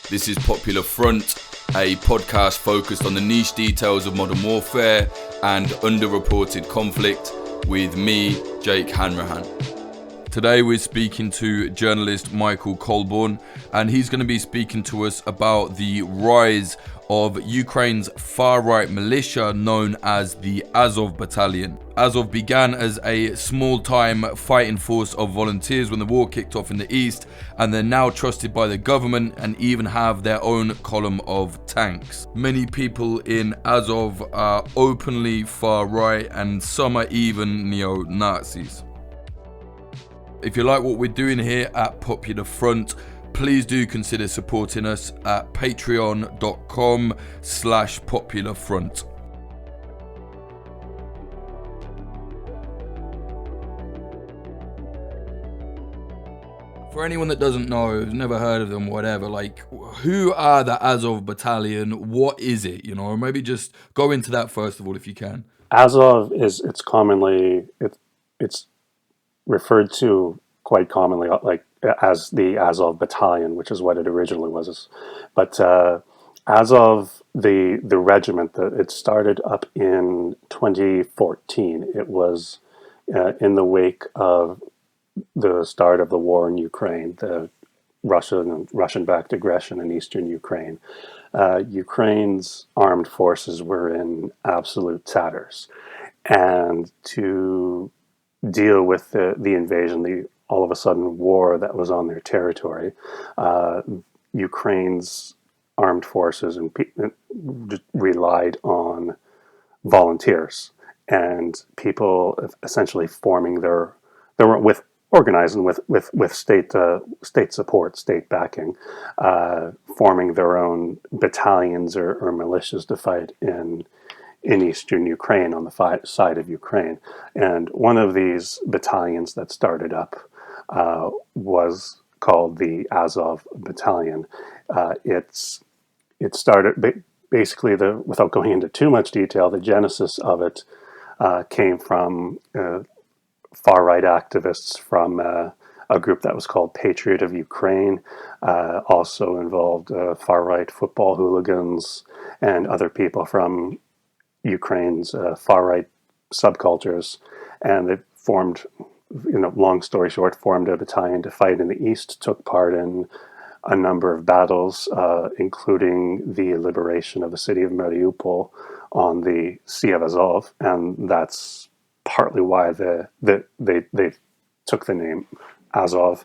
This is Popular Front, a podcast focused on the niche details of modern warfare and underreported conflict with me, Jake Hanrahan. Today we're speaking to journalist Michael Colborne, and he's going to be speaking to us about the rise of Ukraine's far-right militia known as the Azov Battalion. Azov began as a small-time fighting force of volunteers when the war kicked off in the east, and they're now trusted by the government and even have their own column of tanks. Many people in Azov are openly far-right, and some are even neo-Nazis. If you like what we're doing here at Popular Front, please do consider supporting us at patreon.com/popularfront. For anyone that doesn't know, who's never heard of them, whatever, like, who are the Azov Battalion? What is it? Or maybe just go into that first of all, if you can. Azov it's commonly it's referred to quite commonly like as the Azov Battalion, which is what it originally was. But Azov, the regiment, it started up in 2014. It was in the wake of the start of the war in Ukraine, the Russian-backed aggression in eastern Ukraine. Ukraine's armed forces were in absolute tatters, and to deal with the invasion, the all of a sudden war that was on their territory, Ukraine's armed forces and just relied on volunteers and people essentially forming organizing with state support, state backing, forming their own battalions or militias to fight in eastern Ukraine on the side of Ukraine. And one of these battalions that started up was called the Azov Battalion. It started basically, without going into too much detail, the genesis of it came from far-right activists from a group that was called Patriot of Ukraine, also involved far-right football hooligans and other people from Ukraine's far-right subcultures, and they formed, long story short, formed a battalion to fight in the east, took part in a number of battles, including the liberation of the city of Mariupol on the Sea of Azov, and that's partly why they took the name Azov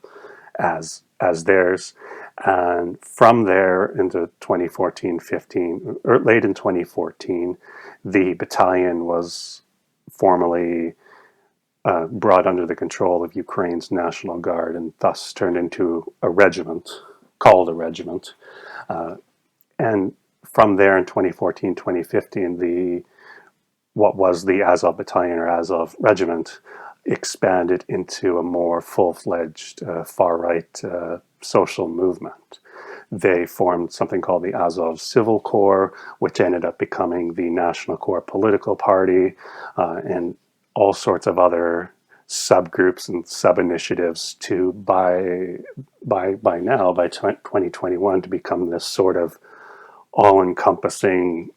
as theirs. And from there into 2014-15, or late in 2014, the battalion was formally brought under the control of Ukraine's National Guard and thus turned into a regiment, called a regiment. And from there in 2014-2015, what was the Azov Battalion or Azov Regiment expanded into a more full-fledged far-right social movement. They formed something called the Azov Civil Corps, which ended up becoming the National Corps political party, and all sorts of other subgroups and sub-initiatives to by 2021 to become this sort of all-encompassing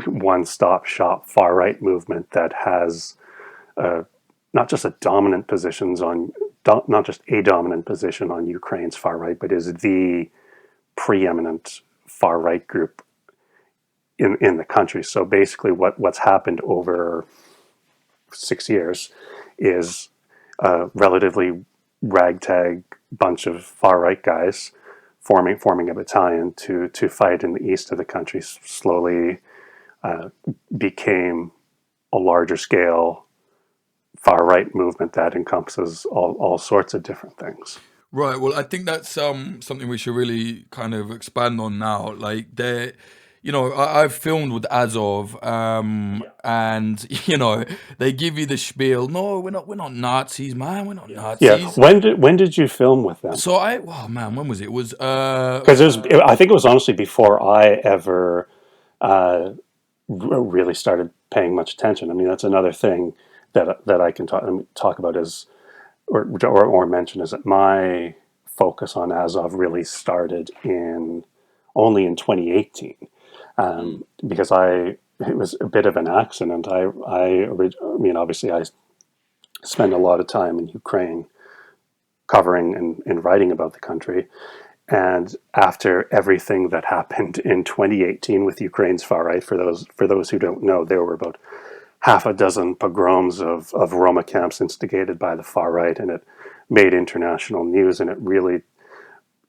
one-stop shop far-right movement that has not just a dominant position on Ukraine's far right, but is the preeminent far right group in the country. So basically, what's happened over 6 years is a relatively ragtag bunch of far right guys forming a battalion to fight in the east of the country. Slowly became a larger scale far-right movement that encompasses all sorts of different things. Right. Well, I think that's something we should really kind of expand on now. Like, I've filmed with Azov, and they give you the spiel. No, we're not Nazis, man. We're not Nazis. Yeah. When did you film with them? So when was it? It was because I think it was honestly before I ever really started paying much attention. I mean, that's another thing that I can talk about or mention is that my focus on Azov really started only in 2018, because it was a bit of an accident. I mean, obviously, I spent a lot of time in Ukraine covering and writing about the country. And after everything that happened in 2018 with Ukraine's far right, for those who don't know, there were about half a dozen pogroms of Roma camps instigated by the far right, and it made international news, and it really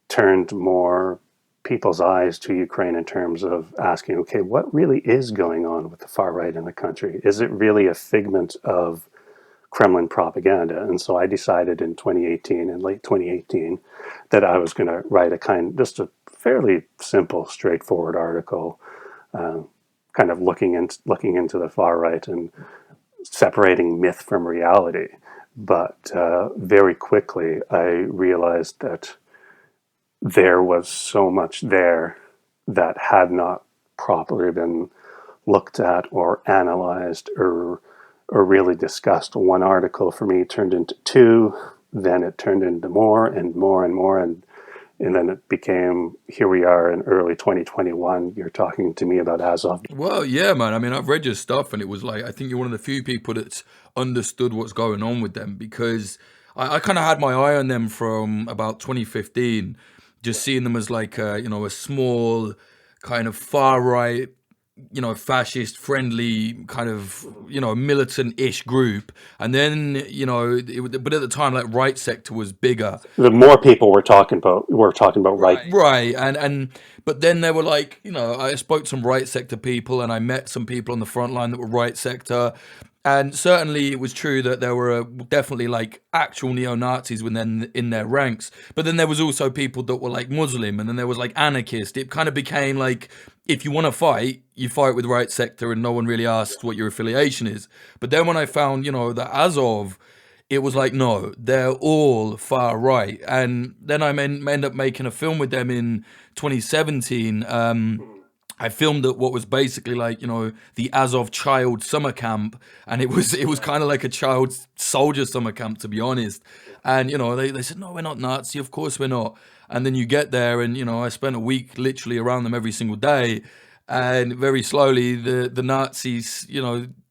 turned more people's eyes to Ukraine in terms of asking, okay, what really is going on with the far right in the country? Is it really a figment of Kremlin propaganda? And so I decided in late 2018, that I was going to write just a fairly simple, straightforward article, kind of looking into the far right and separating myth from reality. But very quickly, I realized that there was so much there that had not properly been looked at or analyzed or really discussed. One article for me turned into two, then it turned into more and more and more, and then it became, here we are in early 2021, you're talking to me about Azov. Well, yeah, man. I mean, I've read your stuff, and it was like, I think you're one of the few people that's understood what's going on with them, because I kind of had my eye on them from about 2015, just seeing them as like, a small kind of far right, fascist friendly kind of, militant-ish group. And then, but at the time, like, right sector was bigger. The more people we're talking about right. Right. But then there were like, I spoke to some right sector people, and I met some people on the front line that were right sector. And certainly it was true that there were definitely like actual neo-Nazis within in their ranks. But then there was also people that were like Muslim, and then there was like anarchist. It kind of became like, if you want to fight, you fight with right sector, and no one really asks what your affiliation is. But then when I found, that Azov, it was like, no, they're all far right. And then I end up making a film with them in 2017. I filmed at what was basically like, the Azov child summer camp. And it was kind of like a child soldier summer camp, to be honest. And, they said, no, we're not Nazi. Of course we're not. And then you get there, and, I spent a week literally around them every single day. And very slowly, the Nazis,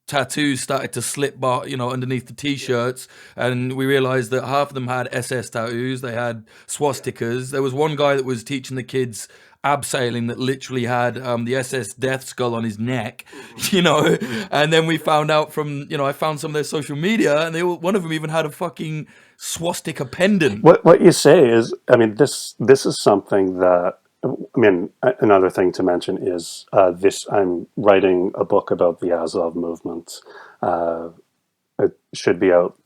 tattoos started to slip underneath the t-shirts, and we realized that half of them had SS tattoos. They had swastikas. There was one guy that was teaching the kids abseiling that literally had the SS death skull on his neck, and then we found out from, I found some of their social media, and one of them even had a fucking swastika pendant. What you say is, I mean, this is something that, I mean, another thing to mention is I'm writing a book about the Azov movement. It should be out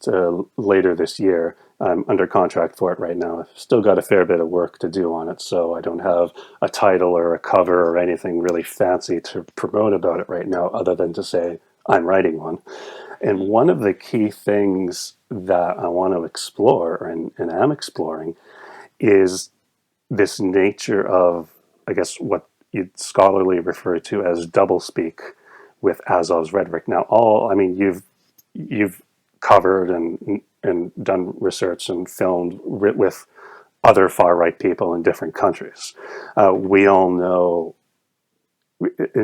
later this year. I'm under contract for it right now. I've still got a fair bit of work to do on it, so I don't have a title or a cover or anything really fancy to promote about it right now, other than to say I'm writing one. And one of the key things that I want to explore, and am exploring, is this nature of, I guess, what you'd scholarly refer to as doublespeak with Azov's rhetoric. Now, you've covered and done research and filmed with other far right people in different countries. We all know,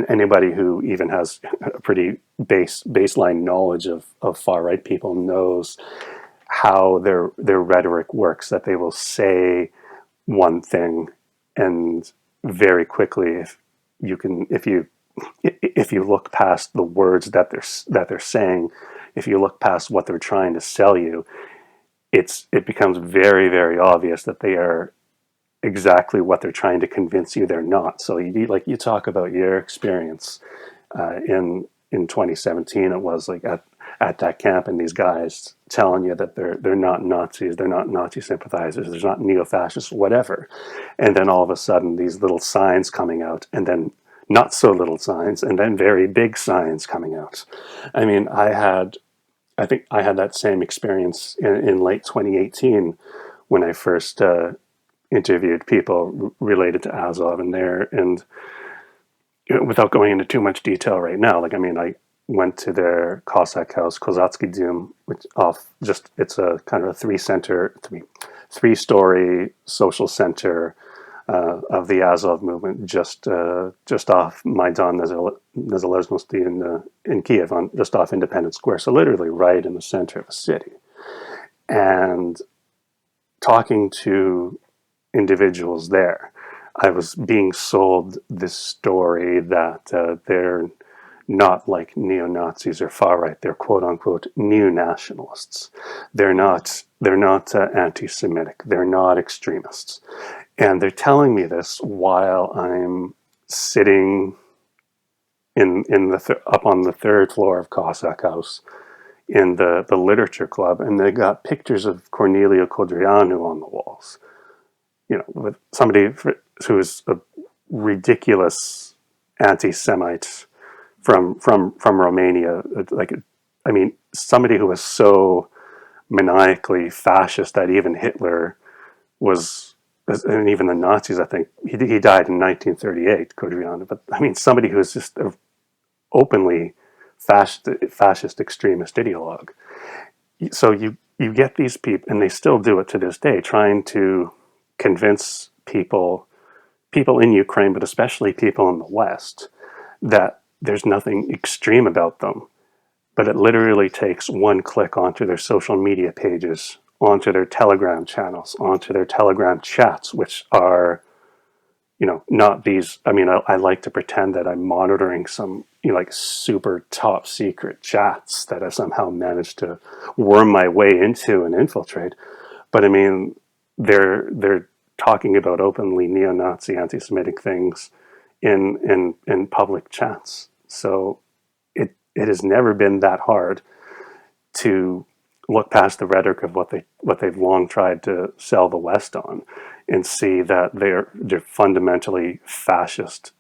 anybody who even has a pretty baseline knowledge of far right people knows how their rhetoric works. That they will say one thing, and very quickly, if you look past the words that they're saying, if you look past what they're trying to sell you, it becomes very, very obvious that they are exactly what they're trying to convince you they're not. So you talk about your experience in 2017. It was like at that camp, and these guys telling you that they're not Nazis, they're not Nazi sympathizers, they're not neo-fascists, whatever. And then all of a sudden, these little signs coming out, and then not so little signs, and then very big signs coming out. I mean, I think I had that same experience in late 2018 when I first interviewed people related to Azov and without going into too much detail right now, I went to their Cossack house, Kozatsky Dom, which it's a kind of a three three-story social center of the Azov movement, just off Maidan Nezalezhnosti in Kiev, just off Independence Square. So literally right in the center of the city. And talking to individuals there, I was being sold this story that they're not like neo-Nazis or far right. They're quote unquote neo-nationalists. They're not anti-Semitic. They're not extremists. And they're telling me this while I'm sitting up on the third floor of Cossack House in the literature club, and they got pictures of Corneliu Codreanu on the walls. You know, with somebody who is a ridiculous anti-Semite from Romania. Like, I mean, somebody who was so maniacally fascist that even Hitler was, and even the Nazis, I think, he died in 1938, Codreanu. But I mean, somebody who is just a openly fascist extremist ideologue. So you get these people, and they still do it to this day, trying to convince people in Ukraine, but especially people in the West, that there's nothing extreme about them. But it literally takes one click onto their social media pages, onto their Telegram channels, onto their Telegram chats, which are, you know, not these. I mean, I like to pretend that I'm monitoring some, you know, like super top secret chats that I somehow managed to worm my way into and infiltrate. But I mean, they're talking about openly neo-Nazi, anti-Semitic things in public chats. So it has never been that hard to look past the rhetoric of what they've long tried to sell the West on, and see that they're fundamentally fascist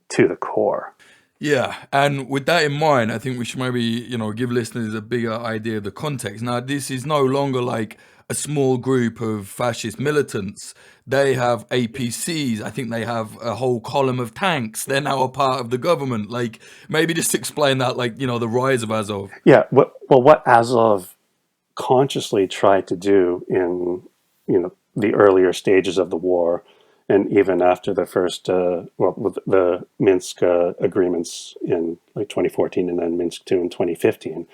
to the core. Yeah, and with that in mind, I think we should maybe, you know, give listeners a bigger idea of the context. Now, this is no longer like a small group of fascist militants. They have APCs. I think they have a whole column of tanks. They're now a part of the government. Like, maybe just explain that, like, you know, the rise of Azov. Yeah, what Azov consciously tried to do in, you know, the earlier stages of the war, and even after the first with the Minsk agreements in like 2014, and then Minsk II in 2015,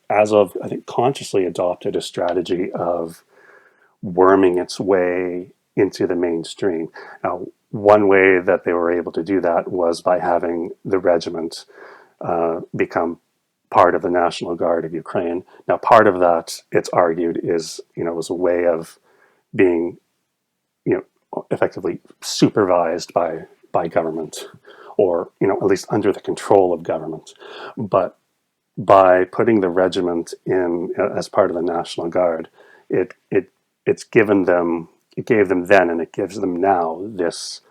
Azov, I think, consciously adopted a strategy of worming its way into the mainstream. Now, one way that they were able to do that was by having the regiment become part of the National Guard of Ukraine. Now, part of that, it's argued, is, you know, was a way of being, you know, effectively supervised by government, or, you know, at least under the control of government. But by putting the regiment in as part of the National Guard, it gave them then, and it gives them now, this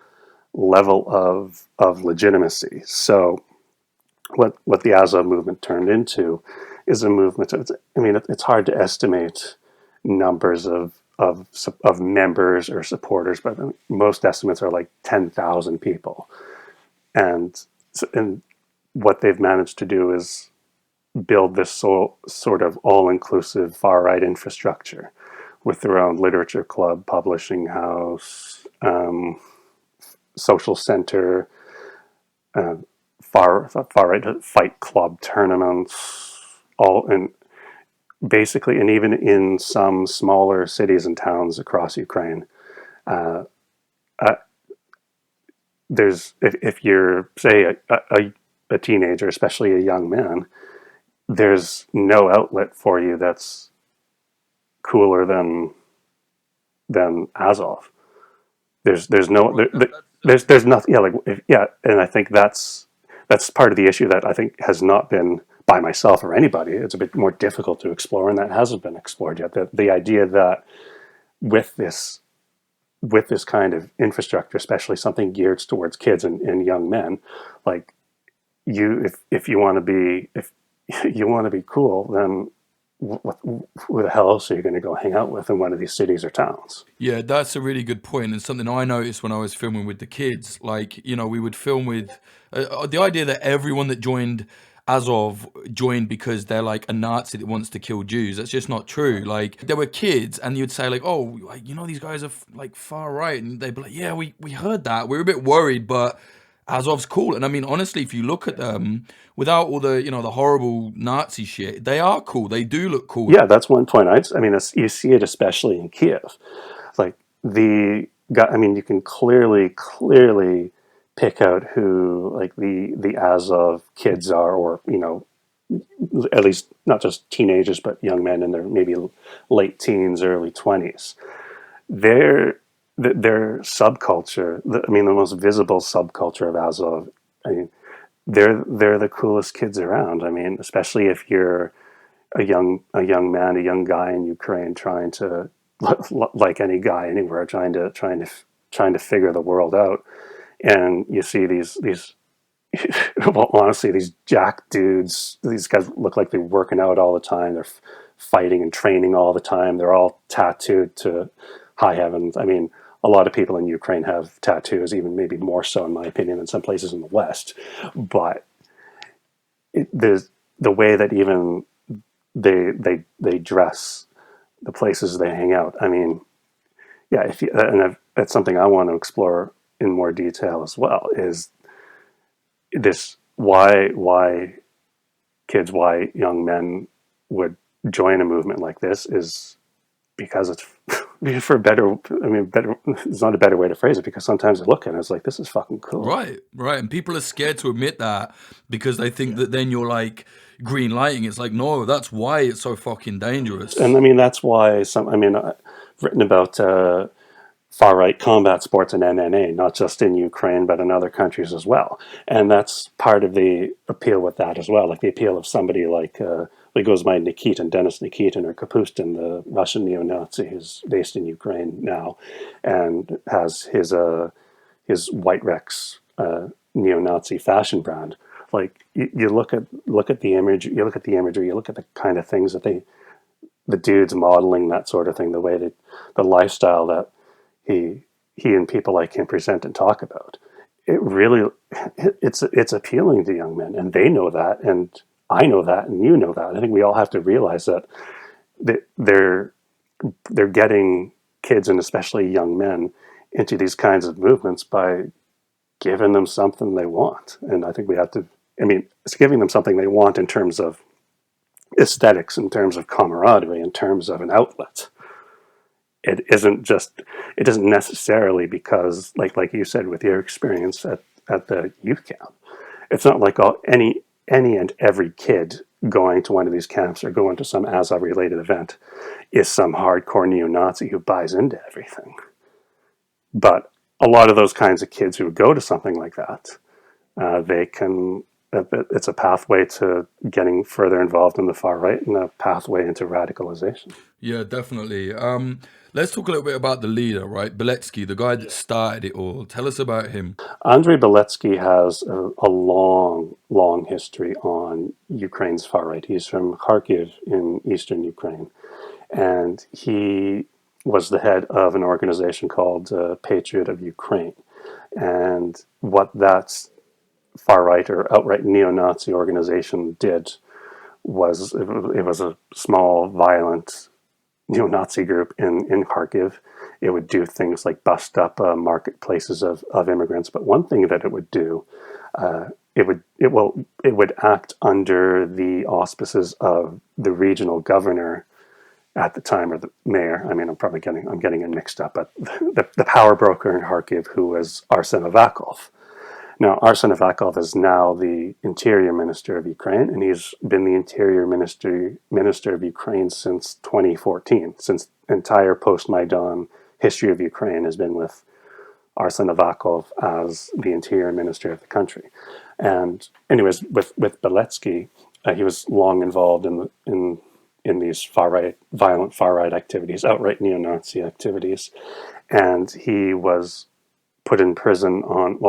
level of legitimacy. So what the Azov movement turned into is a movement. I mean, it's hard to estimate numbers of members or supporters, but most estimates are like 10,000 people. And what they've managed to do is build this sort of all-inclusive far-right infrastructure with their own literature club, publishing house, social center, far-right fight club tournaments, all in basically, and even in some smaller cities and towns across Ukraine. Uh, there's if you're, say, a teenager, especially a young man, there's no outlet for you that's cooler than Azov. There's nothing. Yeah, and I think that's part of the issue that I think has not been, by myself or anybody, it's a bit more difficult to explore, and that hasn't been explored yet. The idea that with this kind of infrastructure, especially something geared towards kids and young men, like, if you want to be cool, then who the hell else are you going to go hang out with in one of these cities or towns? Yeah, that's a really good point, and something I noticed when I was filming with the kids. Like, you know, we would film with the idea that everyone that joined Azov joined because they're like a Nazi that wants to kill Jews. That's just not true. Like, there were kids, and you'd say like, oh, like, these guys are like far right, and they'd be like, yeah, we heard that. We were a bit worried, but Azov's cool. And I mean, honestly, if you look at them without all the the horrible Nazi shit, they are cool. They do look cool. Yeah, that's one point. I mean, you see it especially in Kiev. Like the guy, I mean, you can clearly pick out who like the Azov kids are, or at least not just teenagers, but young men in their maybe late teens, early 20s. Their subculture, I mean, the most visible subculture of Azov. I mean, they're the coolest kids around. I mean, especially if you're a young man, a young guy in Ukraine, trying to, like any guy anywhere, trying to figure the world out, and you see these well, honestly, these jack dudes, these guys look like they're working out all the time. They're fighting and training all the time. They're all tattooed to high heavens. I mean, a lot of people in Ukraine have tattoos, even maybe more so, in my opinion, than some places in the West. But there's the way that even they dress, the places they hang out. I mean, yeah, that's something I want to explore in more detail as well. Is this why kids, why young men would join a movement like this is because it's for better. I mean, better. It's not a better way to phrase it, because sometimes I look at it, it's like, this is fucking cool. Right. And people are scared to admit that because they think that then you're like green lighting. It's like, no, that's why it's so fucking dangerous. And I mean, that's why I've written about far right combat sports and MMA, not just in Ukraine, but in other countries as well. And that's part of the appeal with that as well. Like the appeal of somebody like, he goes by Nikitin, Denis Nikitin, or Kapustin, the Russian neo-Nazi who's based in Ukraine now, and has his White Rex neo-Nazi fashion brand. Like you look at the image, you look at the imagery, you look at the kind of things that the dude's modeling, that sort of thing, the way that the lifestyle that he and people like him present and talk about. It's appealing to young men, and they know that, and I know that, and you know that. I think we all have to realize that they're getting kids, and especially young men, into these kinds of movements by giving them something they want. And I think we have to, I mean, it's giving them something they want in terms of aesthetics, in terms of camaraderie, in terms of an outlet. It doesn't necessarily, because like you said with your experience at the youth camp, it's not like any and every kid going to one of these camps or going to some Azov related event is some hardcore neo-Nazi who buys into everything. But a lot of those kinds of kids who go to something like that, it's a pathway to getting further involved in the far right, and a pathway into radicalization. Yeah, definitely. Let's talk a little bit about the leader, right? Beletsky, the guy that started it all. Tell us about him. Andrei Beletsky has a long history on Ukraine's far right. He's from Kharkiv in eastern Ukraine, and he was the head of an organization called Patriot of Ukraine. And what that far right or outright neo-Nazi organization did was, it was a small, violent neo-Nazi group in Kharkiv. It would do things like bust up marketplaces of immigrants. But one thing that it would do, it would act under the auspices of the regional governor at the time, or the mayor. I mean, I'm getting it mixed up, but the power broker in Kharkiv, who was Arsen Avakov. Now, Arsen Avakov is now the Interior Minister of Ukraine, and he's been the Interior Minister of Ukraine since 2014. Since entire post-Maidan history of Ukraine has been with Arsen Avakov as the Interior Minister of the country. And anyways, with Beletsky, he was long involved in these violent far right activities, outright neo-Nazi activities, and he was put in prison on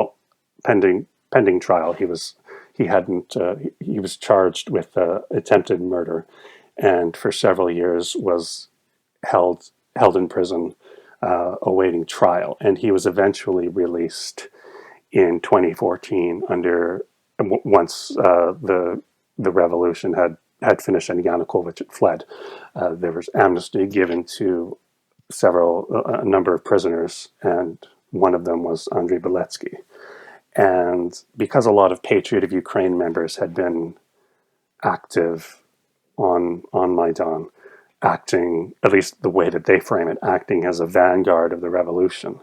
pending trial. He was charged with attempted murder, and for several years was held in prison awaiting trial. And he was eventually released in 2014 once the the revolution had finished and Yanukovych had fled. There was amnesty given to a number of prisoners, and one of them was Andrei Beletsky. And because a lot of Patriot of Ukraine members had been active on Maidan, acting, at least the way that they frame it, acting as a vanguard of the revolution,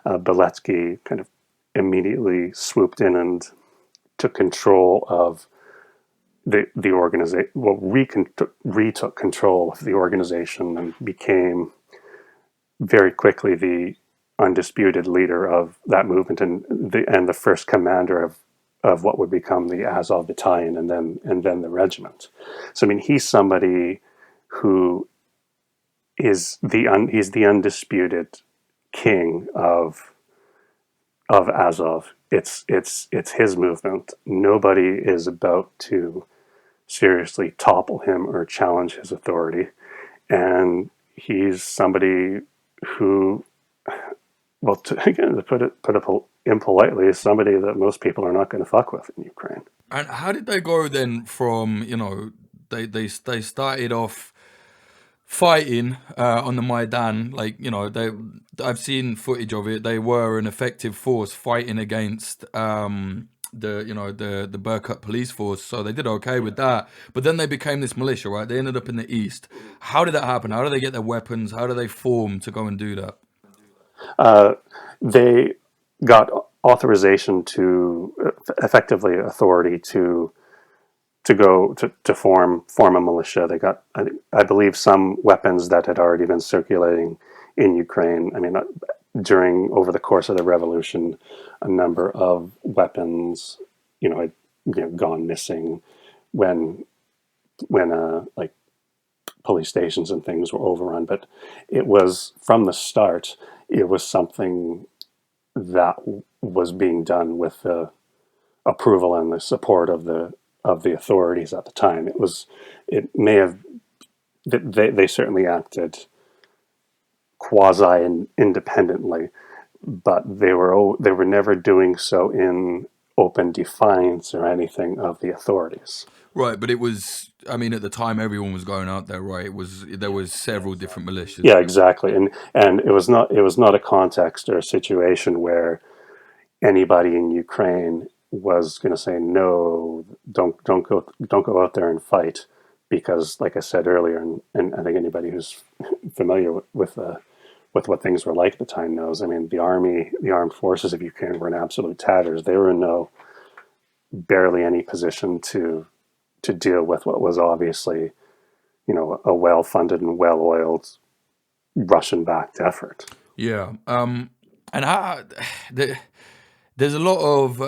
Beletsky kind of immediately swooped in and took control of the organization, well, retook control of the organization and became very quickly the undisputed leader of that movement and the first commander of what would become the Azov Battalion and then the regiment. So I mean, he's somebody who he's the undisputed king of Azov. It's his movement. Nobody is about to seriously topple him or challenge his authority, and he's somebody who, well, to put it impolitely, is somebody that most people are not going to fuck with in Ukraine. And how did they go then from, they started off fighting on the Maidan, I've seen footage of it. They were an effective force fighting against the Berkut police force, so they did okay with that. But then they became this militia, right? They ended up in the east. How did that happen? How do they get their weapons? How do they form to go and do that? They got authorization to effectively authority to go to form a militia. They got, I believe, some weapons that had already been circulating in Ukraine. I mean, over the course of the revolution, a number of weapons, had gone missing when like police stations and things were overrun. But it was, from the start, it was something that was being done with the approval and the support of the authorities at the time. They certainly acted quasi independently, but they were never doing so in open defiance or anything of the authorities. Right, but it was, I mean, at the time everyone was going out there, right? There was several different militias. Yeah, exactly. And it was not a context or a situation where anybody in Ukraine was going to say, no, don't go out there and fight, because, like I said earlier, and I think anybody who's familiar with what things were like at the time knows. I mean, the armed forces of Ukraine were in absolute tatters. They were in barely any position to deal with what was obviously, a well-funded and well-oiled Russian-backed effort. Yeah, and there's a lot of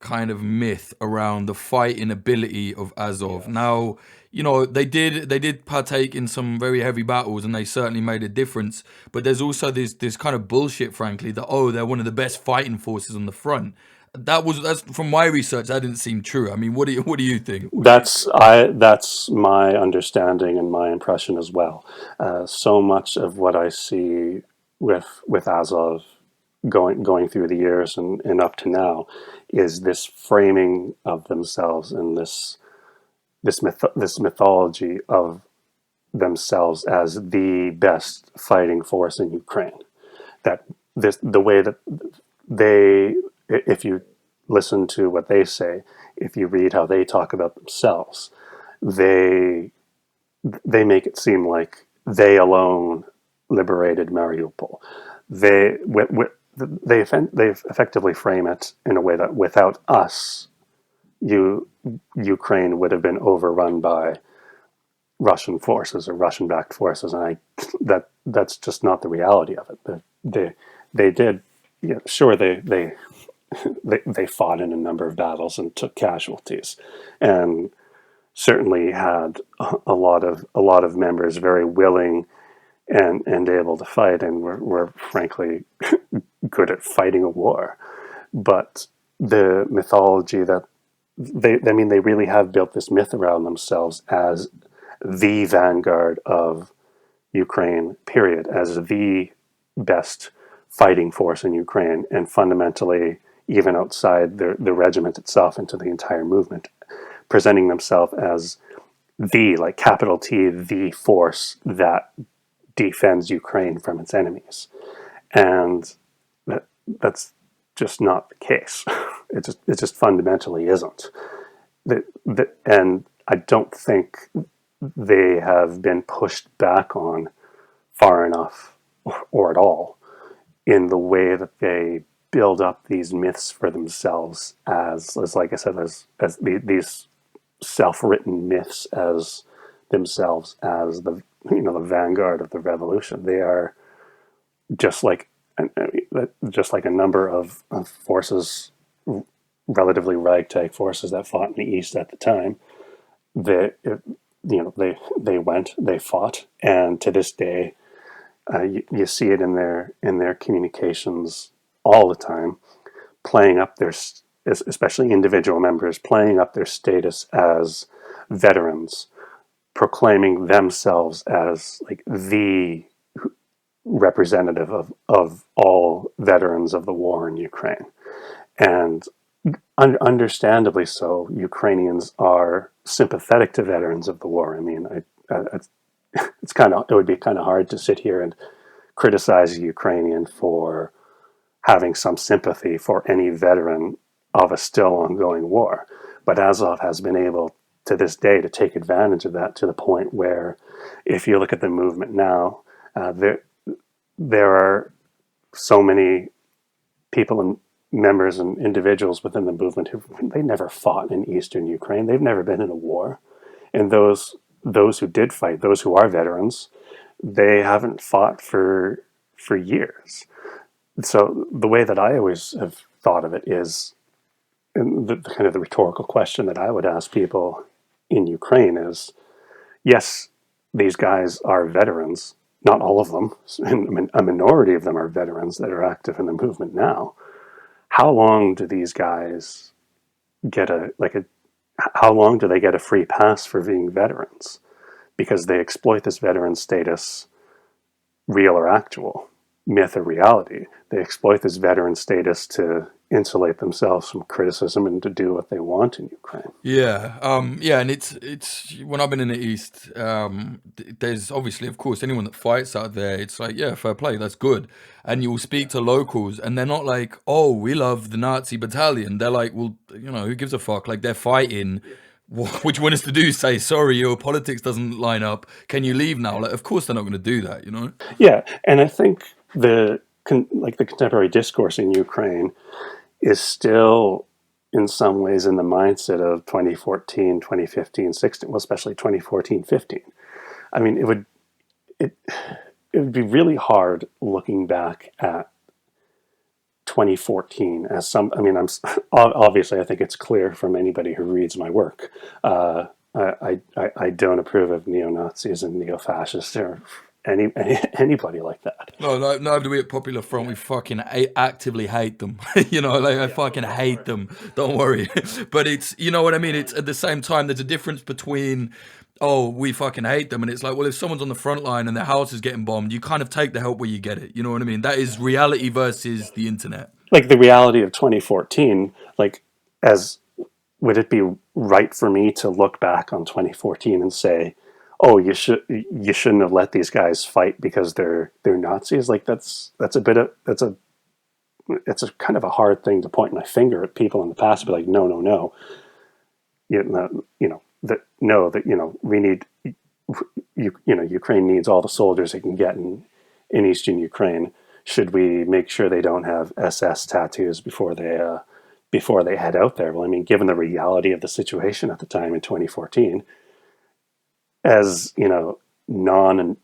kind of myth around the fighting ability of Azov. Yes. Now, they did partake in some very heavy battles, and they certainly made a difference. But there's also this kind of bullshit, frankly, that they're one of the best fighting forces on the front. That's from my research. That didn't seem true. I mean, what do you think? That's my understanding and my impression as well. So much of what I see with Azov going through the years and up to now is this framing of themselves and this mythology of themselves as the best fighting force in Ukraine. That the way that they, if you listen to what they say, if you read how they talk about themselves, they make it seem like they alone liberated Mariupol. They effectively frame it in a way that without us, Ukraine would have been overrun by Russian forces or Russian-backed forces, and that's just not the reality of it. They did, sure, they fought in a number of battles and took casualties, and certainly had a lot of members very willing and able to fight, and were frankly good at fighting a war. But the mythology that they really have built this myth around themselves as the vanguard of Ukraine, period, as the best fighting force in Ukraine, and fundamentally, even outside the regiment itself, into the entire movement, presenting themselves as the, like capital T, the force that defends Ukraine from its enemies. And that's just not the case. It just fundamentally isn't. And I don't think they have been pushed back on far enough or at all in the way that they build up these myths for themselves as like I said, as these self-written myths as themselves as the the vanguard of the revolution. They are just like a number of forces, relatively ragtag forces that fought in the East at the time. They they fought, and to this day, you see it in their communications all the time, playing up their, especially individual members, playing up their status as veterans, proclaiming themselves as like the representative of all veterans of the war in Ukraine. And understandably so, Ukrainians are sympathetic to veterans of the war. I mean, it would be kind of hard to sit here and criticize a Ukrainian for having some sympathy for any veteran of a still ongoing war. But Azov has been able to this day to take advantage of that to the point where, if you look at the movement now, there are so many people and members and individuals within the movement who they never fought in Eastern Ukraine. They've never been in a war. And those who did fight, those who are veterans, they haven't fought for years. So the way that I always have thought of it is, and the kind of the rhetorical question that I would ask people in Ukraine is, yes, these guys are veterans. Not all of them, and a minority of them are veterans that are active in the movement now. How long do these guys get how long do they get a free pass for being veterans? Because they exploit this veteran status, real or actual, myth or reality. They exploit this veteran status to insulate themselves from criticism and to do what they want in Ukraine. Yeah, and it's when I've been in the East, there's obviously, of course, anyone that fights out there, it's like, yeah, fair play, that's good. And you'll speak to locals, and they're not like, oh, we love the Nazi battalion. They're like, well, who gives a fuck? Like, they're fighting. What you want us to do? Say sorry, your politics doesn't line up. Can you leave now? Like, of course they're not going to do that, Yeah, and I think the contemporary discourse in Ukraine is still in some ways in the mindset of 2014, 2015, 16, well, especially 2014, 15. I mean, it would be really hard looking back at 2014 as obviously I think it's clear from anybody who reads my work. I don't approve of neo-Nazis and neo-fascists or anybody like that. No, neither do we at Popular Front. We fucking actively hate them. I fucking hate them. Don't worry. But it's, you know what I mean? It's at the same time, there's a difference between, oh, we fucking hate them. And it's like, well, if someone's on the front line and their house is getting bombed, you kind of take the help where you get it. You know what I mean? That is reality versus the internet. Like the reality of 2014, would it be right for me to look back on 2014 and say, oh, you shouldn't have let these guys fight because they're Nazis? Like it's a kind of a hard thing to point my finger at people in the past and be like, no, we need, Ukraine needs all the soldiers it can get in Eastern Ukraine. Should we make sure they don't have SS tattoos before they head out there? Well, I mean, given the reality of the situation at the time in 2014, as not a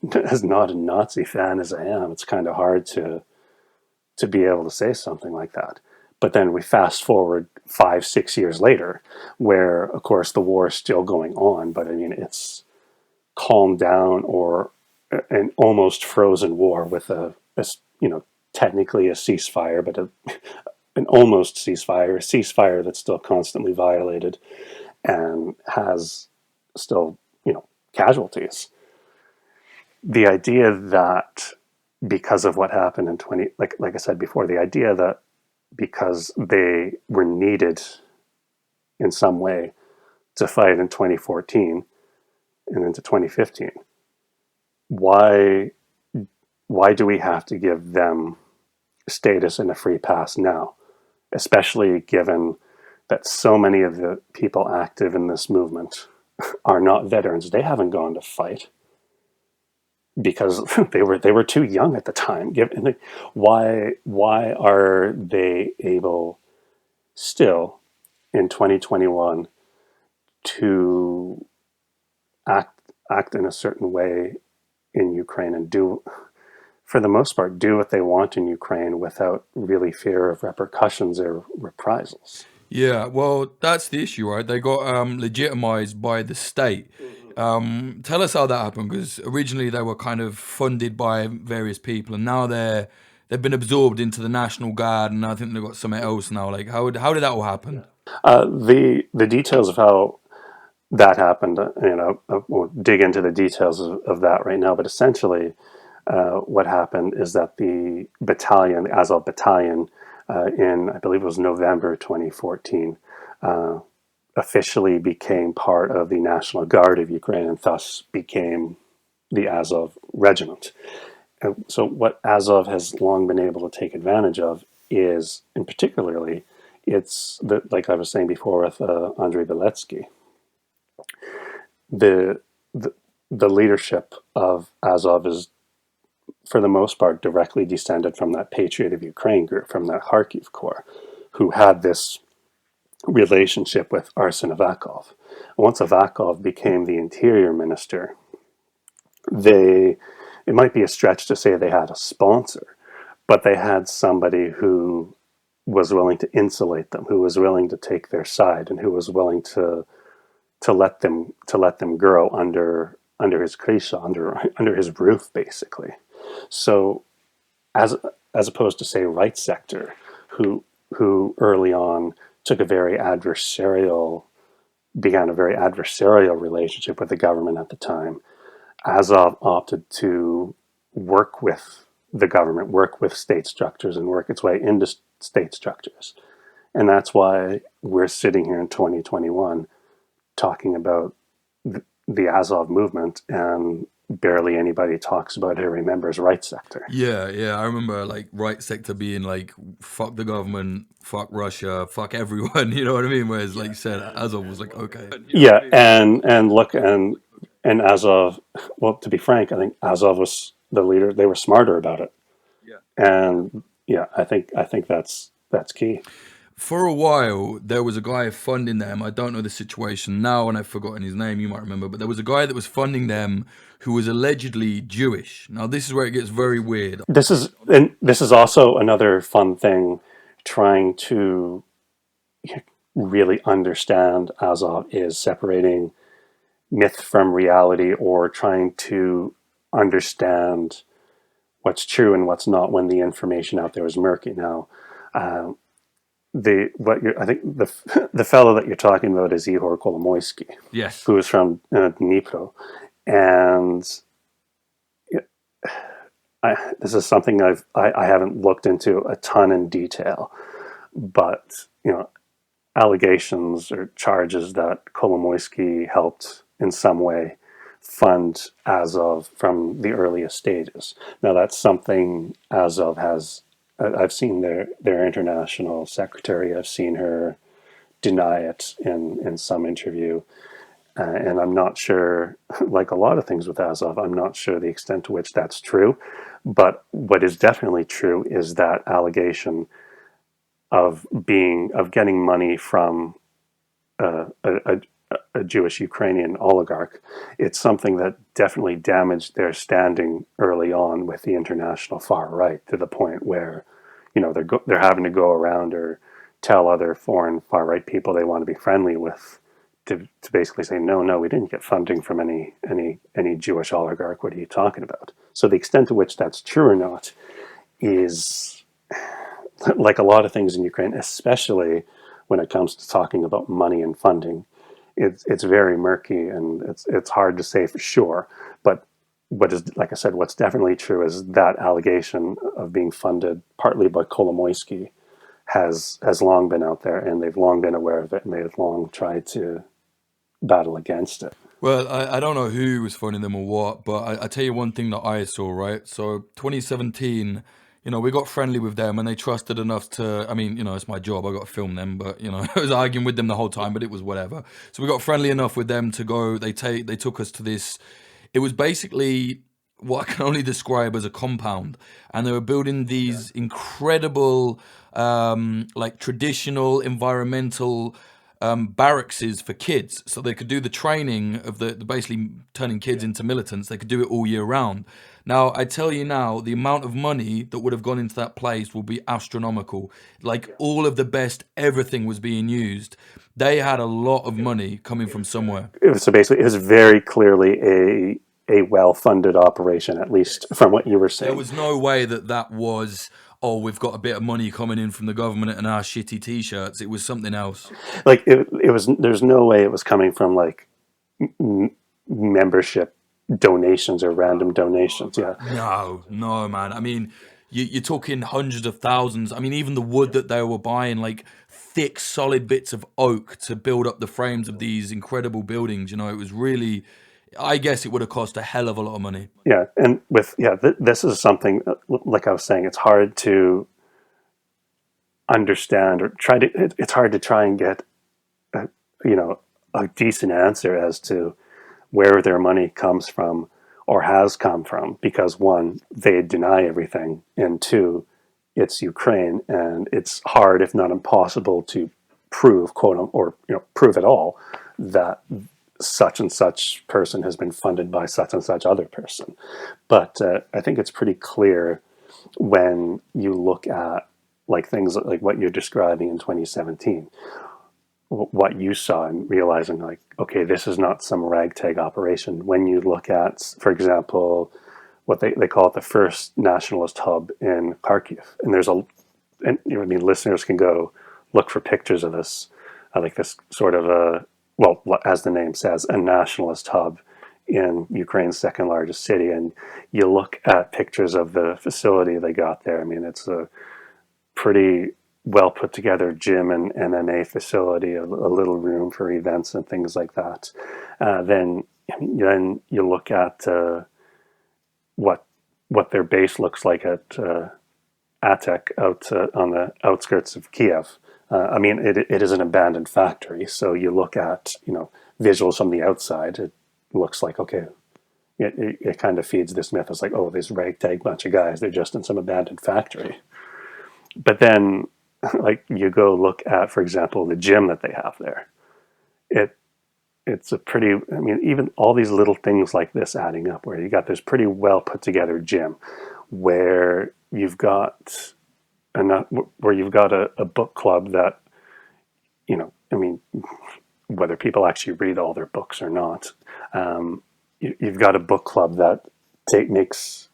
Nazi fan as I am, it's kind of hard to be able to say something like that. But then we fast forward 5-6 years later, where of course the war is still going on, but I mean it's calmed down, or an almost frozen war with a technically a ceasefire, but an almost ceasefire, a ceasefire that's still constantly violated and has still casualties. The idea that because of what happened in like I said before, the idea that because they were needed in some way to fight in 2014 and into 2015. Why do we have to give them status and a free pass now, especially given that so many of the people active in this movement are not veterans? They haven't gone to fight because they were too young at the time. Why are they able still in 2021 to act in a certain way in Ukraine and do, for the most part, do what they want in Ukraine without really fear of repercussions or reprisals? Yeah, well, that's the issue, right? They got legitimized by the state. Tell us how that happened, because originally they were kind of funded by various people, and now they've been absorbed into the National Guard, and I think they've got something else now. Like, how did that all happen? The details of how that happened, we'll dig into the details of that right now. But essentially, what happened is that the battalion, the Azov Battalion, in I believe it was November 2014, officially became part of the National Guard of Ukraine and thus became the Azov Regiment. And so what Azov has long been able to take advantage of is, in particularly, it's the, like I was saying before with Andrei Beletsky, the, the the leadership of Azov is, for the most part, directly descended from that Patriot of Ukraine group, from that Kharkiv Corps, who had this relationship with Arsen Avakov. Once Avakov became the interior minister, it might be a stretch to say they had a sponsor, but they had somebody who was willing to insulate them, who was willing to take their side, and who was willing to let them grow under his krisha, under his roof, basically. So, as opposed to say right sector, who early on began a very adversarial relationship with the government at the time, Azov opted to work with the government, work with state structures, and work its way into state structures. And that's why we're sitting here in 2021 talking about the Azov movement, and barely anybody talks about it or remembers right sector. Yeah, I remember like right sector being like, fuck the government, fuck Russia, fuck everyone, you know what I mean? Whereas like you said, Azov was like, okay. Yeah, and look, and Azov, well, to be frank, I think Azov was the leader. They were smarter about it. And yeah, I think that's key. For a while, there was a guy funding them. I don't know the situation now, and I've forgotten his name. You might remember, but there was a guy that was funding them who was allegedly Jewish. Now, this is where it gets very weird. This is also another fun thing, trying to really understand Azov, is separating myth from reality, or trying to understand what's true and what's not when the information out there is murky. Now, I think the fellow that you're talking about is Ihor Kolomoisky, Yes, who is from Dnipro, and this is something I haven't looked into a ton in detail, but allegations or charges that Kolomoisky helped in some way fund Azov from the earliest stages. Now that's something Azov has. I've seen their international secretary. I've seen her deny it in some interview, and I'm not sure. Like a lot of things with Azov, I'm not sure the extent to which that's true. But what is definitely true is that allegation of getting money from a Jewish Ukrainian oligarch. It's something that definitely damaged their standing early on with the international far right, to the point where they're having to go around or tell other foreign far right people they want to be friendly with to basically say, no, we didn't get funding from any Jewish oligarch. What are you talking about? So the extent to which that's true or not is, like a lot of things in Ukraine, especially when it comes to talking about money and funding, it's very murky, and it's hard to say for sure. But like I said, what's definitely true is that allegation of being funded partly by Kolomoisky has long been out there, and they've long been aware of it, and they've long tried to battle against it. Well, I don't know who was funding them or what, but I tell you one thing that I saw, right? So 2017, we got friendly with them and they trusted enough to, I mean, it's my job, I got to film them, but, I was arguing with them the whole time, but it was whatever. So we got friendly enough with them to go, they took us to this, it was basically what I can only describe as a compound. And they were building these incredible, like traditional environmental barracks for kids, so they could do the training of the basically turning kids into militants. They could do it all year round. Now, I tell you now, the amount of money that would have gone into that place will be astronomical. Like all of the best, everything was being used. They had a lot of money coming from somewhere. So basically, it was very clearly a well-funded operation, at least from what you were saying. There was no way that was, oh, we've got a bit of money coming in from the government and our shitty T-shirts. It was something else. Like it was. There's no way it was coming from like membership donations or random donations. Yeah. No, man. I mean, you're talking hundreds of thousands. I mean, even the wood that they were buying, like thick, solid bits of oak to build up the frames of these incredible buildings. It was really, I guess it would have cost a hell of a lot of money. Yeah, and this is something, like I was saying, it's hard to understand or it's hard to try and get a decent answer as to where their money comes from or has come from, because one, they deny everything, and two, it's Ukraine, and it's hard, if not impossible, to prove, prove at all that such and such person has been funded by such and such other person. But I think it's pretty clear when you look at like things like what you're describing in 2017, what you saw, and realizing like, okay, this is not some ragtag operation. When you look at, for example, what they call it the first nationalist hub in Kharkiv, and listeners can go look for pictures of this, like this sort of as the name says, a nationalist hub in Ukraine's second largest city. And you look at pictures of the facility they got there. I mean, it's a pretty well put together gym and MMA facility, a little room for events and things like that. Then you look at what their base looks like at Atek out on the outskirts of Kiev. I mean, it is an abandoned factory. So you look at visuals from the outside, it looks like, okay, it kind of feeds this myth. It's like, oh, this ragtag bunch of guys, they're just in some abandoned factory. But then, like, you go look at, for example, the gym that they have there. It's a pretty, I mean, even all these little things like this adding up, where you got this pretty well put together gym, where you've got a book club that, I mean, whether people actually read all their books or not, you've got a book club that takes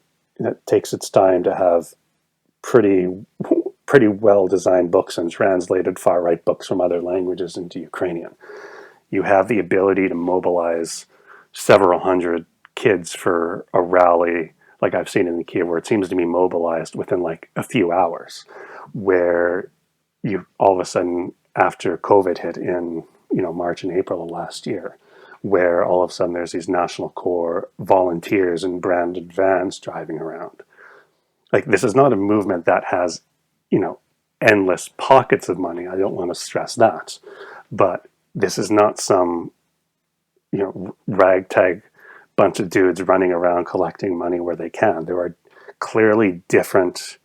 its time to have pretty well designed books and translated far right books from other languages into Ukrainian. You have the ability to mobilize several hundred kids for a rally, like I've seen in Kiev, where it seems to be mobilized within like a few hours, where you all of a sudden, after COVID hit in March and April of last year, where all of a sudden there's these National Corps volunteers in branded vans driving around. Like, this is not a movement that has, endless pockets of money. I don't want to stress that. But this is not some, ragtag bunch of dudes running around collecting money where they can. There are clearly different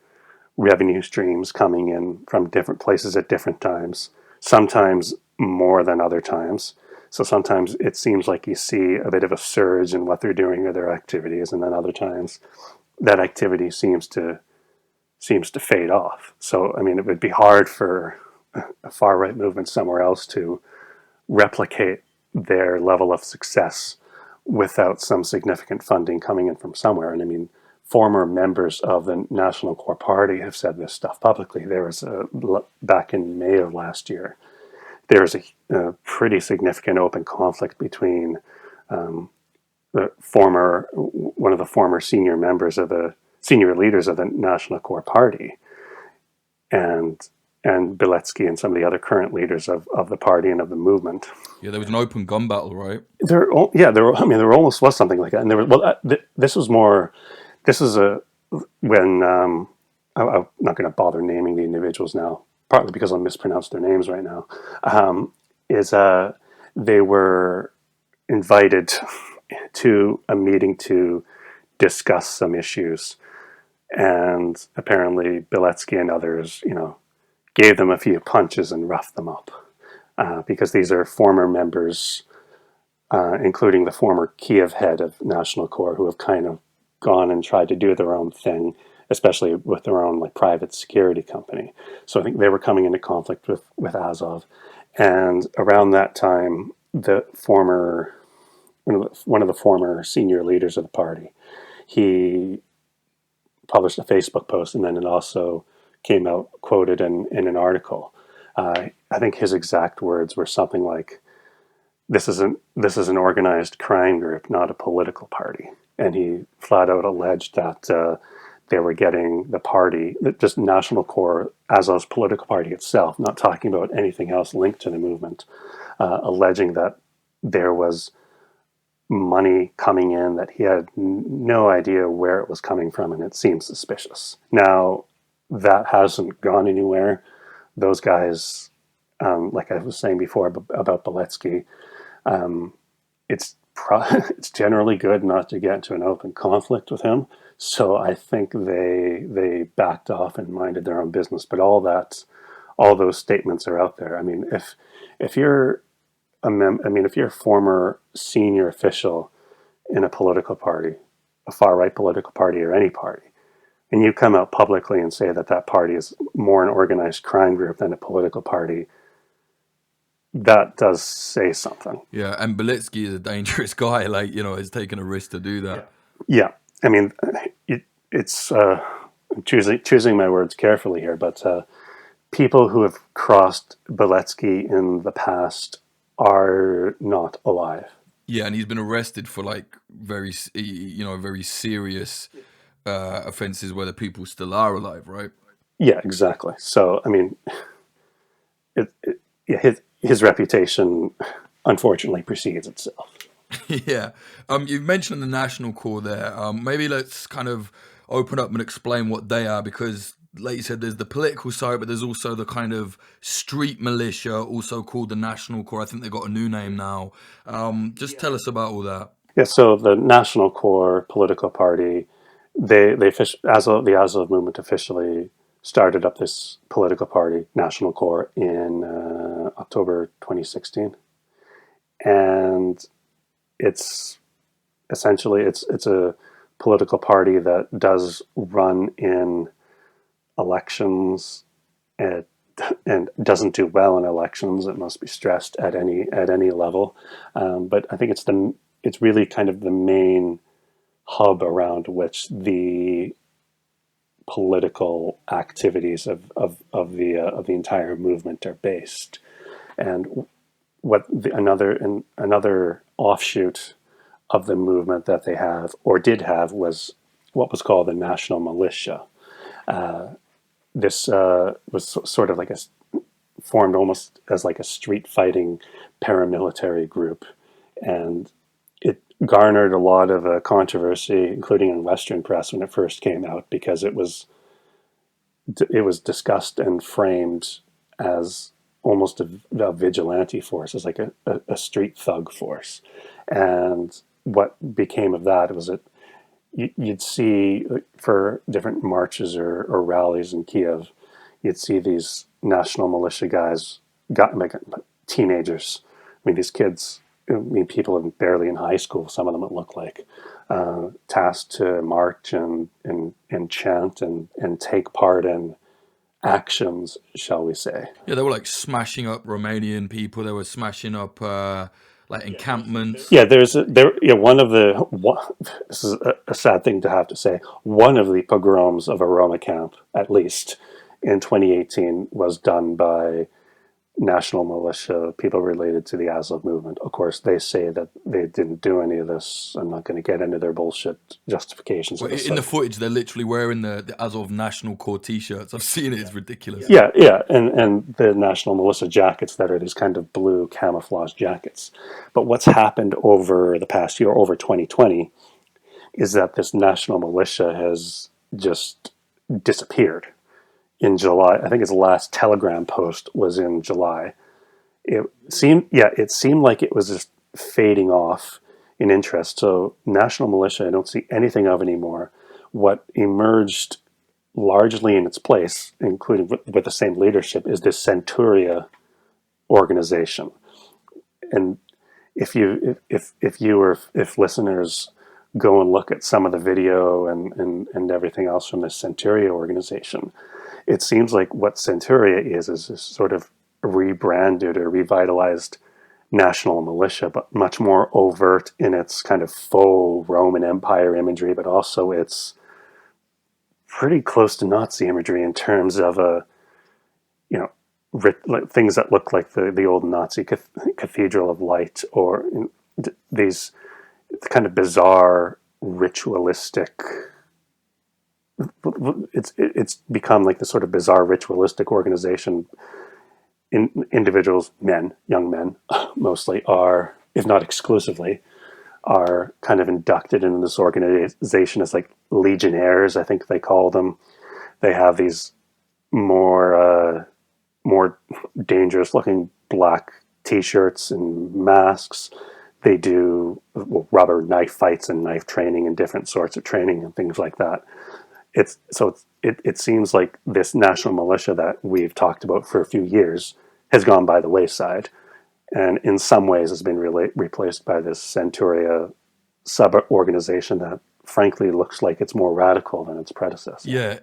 revenue streams coming in from different places at different times, sometimes more than other times. So sometimes it seems like you see a bit of a surge in what they're doing or their activities, and then other times that activity seems to fade off. So, I mean, it would be hard for a far-right movement somewhere else to replicate their level of success without some significant funding coming in from somewhere. And I mean, former members of the National Corps Party have said this stuff publicly. There was back in May of last year, there was a pretty significant open conflict between one of the former senior leaders of the National Corps Party and and Beletsky and some of the other current leaders of the party and of the movement. Yeah, there was an open gun battle, right? There almost was something like that, and there was this was more. This is when I'm not going to bother naming the individuals now, partly because I'll mispronounce their names right now. Is They were invited to a meeting to discuss some issues, and apparently Beletsky and others, gave them a few punches and roughed them up, because these are former members, including the former Kiev head of National Corps, who have kind of gone and tried to do their own thing, especially with their own private security company. So I think they were coming into conflict with Azov, and around that time, one of the former senior leaders of the party, he published a Facebook post, and then it also came out quoted in an article. I think his exact words were something like, "This is an organized crime group, not a political party." And he flat out alleged that they were getting the party, just National Corps, Azov's political party itself, not talking about anything else linked to the movement, alleging that there was money coming in that he had no idea where it was coming from, and it seemed suspicious. Now, that hasn't gone anywhere. Those guys, like I was saying before about Beletsky, it's it's generally good not to get into an open conflict with him. So I think they backed off and minded their own business. But all those statements are out there. I mean, if you're if you're a former senior official in a political party, a far-right political party or any party, and you come out publicly and say that party is more an organized crime group than a political party, that does say something. Yeah, and Beletsky is a dangerous guy. Has taken a risk to do that. Yeah, I mean, it's choosing my words carefully here, but people who have crossed Beletsky in the past are not alive. Yeah, and he's been arrested for very serious offenses where the people still are alive, right? Yeah, exactly. So I mean, his reputation unfortunately precedes itself. Yeah. You've mentioned the National Corps there. Maybe let's kind of open up and explain what they are, because like you said, there's the political side, but there's also the kind of street militia, also called the National Corps. I think they've got a new name now. Tell us about all that. Yeah, so the National Corps political party, the Azov movement officially started up this political party, National Corps, in October 2016, and it's essentially it's a political party that does run in elections and doesn't do well in elections. It must be stressed at any level, but I think it's really kind of the main hub around which the political activities of the entire movement are based. And another offshoot of the movement that they have or did have was what was called the National Militia. This was sort of formed almost as a street fighting paramilitary group, and it garnered a lot of controversy, including in Western press when it first came out, because it was discussed and framed as almost a vigilante force, as a street thug force. And what became of that was you'd see for different marches or rallies in Kiev, you'd see these national militia guys, teenagers. I mean, these kids, people barely in high school, some of them it looked like, tasked to march and chant and take part in actions, shall we say. Yeah, they were smashing up Romanian people. They were smashing up encampments. Yeah, this is a sad thing to have to say. One of the pogroms of a Roma camp, at least in 2018, was done by national militia, people related to the Azov movement. Of course, they say that they didn't do any of this. I'm not going to get into their bullshit justifications. Well, Of this in the sort. footage, they're literally wearing the Azov National Corps T-shirts. I've seen it; it's ridiculous. Yeah, and the national militia jackets that are these kind of blue camouflage jackets. But what's happened over the past year, over 2020, is that this national militia has just disappeared. In July, I think his last Telegram post was in July. It seemed like it was just fading off in interest. So national militia, I don't see anything of anymore. What emerged largely in its place, including with the same leadership, is this Centuria organization. And if listeners go and look at some of the video and everything else from this Centuria organization, it seems like what Centuria is this sort of rebranded or revitalized national militia, but much more overt in its kind of faux Roman Empire imagery, but also it's pretty close to Nazi imagery in terms of things that look like the old Nazi cathedral of light, or these kind of bizarre ritualistic. It's become like this sort of bizarre ritualistic organization. Individuals, young men, mostly are, if not exclusively, are kind of inducted into this organization as like legionnaires, I think they call them. They have these more dangerous looking black t-shirts and masks. They do rubber knife fights and knife training and different sorts of training and things like that. It seems like this national militia that we've talked about for a few years has gone by the wayside, and in some ways has been replaced by this Centuria sub-organization that frankly looks like it's more radical than its predecessor. Yeah.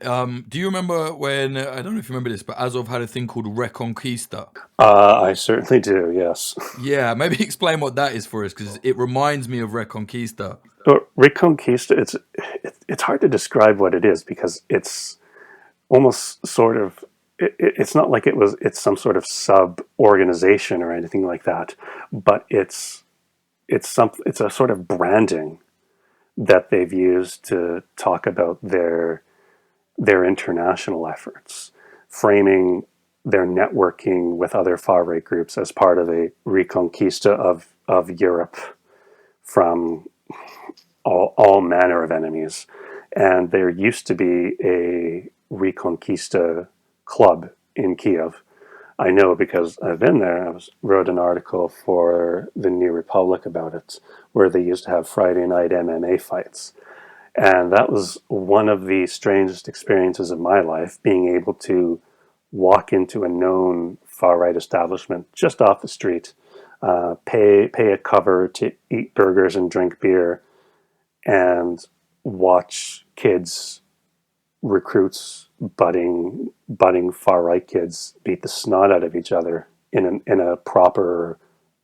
Do you remember when, I don't know if you remember this, but Azov had a thing called Reconquista? I certainly do, yes. Yeah, maybe explain what that is for us, because it reminds me of Reconquista. Reconquista, it's hard to describe what it is, because it's almost sort of, it's not like it's some sort of sub-organization or anything like that, but it's a sort of branding that they've used to talk about their international efforts, framing their networking with other far-right groups as part of a reconquista of Europe from all manner of enemies. And there used to be a Reconquista club in Kiev. I know because I've been there. I wrote an article for the New Republic about it, where they used to have Friday night MMA fights. And that was one of the strangest experiences of my life, being able to walk into a known far-right establishment just off the street, pay a cover to eat burgers and drink beer, and watch kids, recruits, budding far-right kids beat the snot out of each other in a proper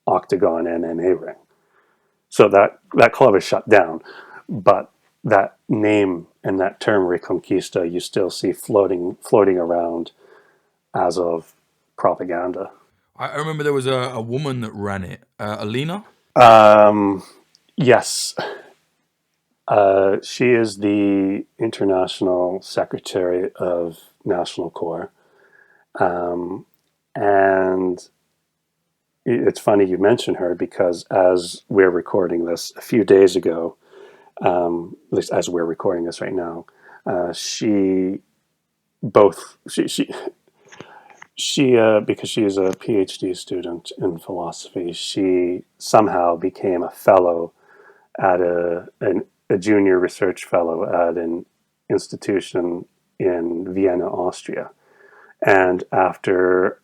octagon MMA ring. So that club is shut down, but that name and that term Reconquista you still see floating around as of propaganda. I remember there was a woman that ran it, Alina. Yes, she is the international secretary of National Corps, and it's funny you mention her, because as we're recording this a few days ago, at least as we're recording this right now, she because she is a PhD student in philosophy, she somehow became a fellow at a junior research fellow at an institution in Vienna, Austria. And after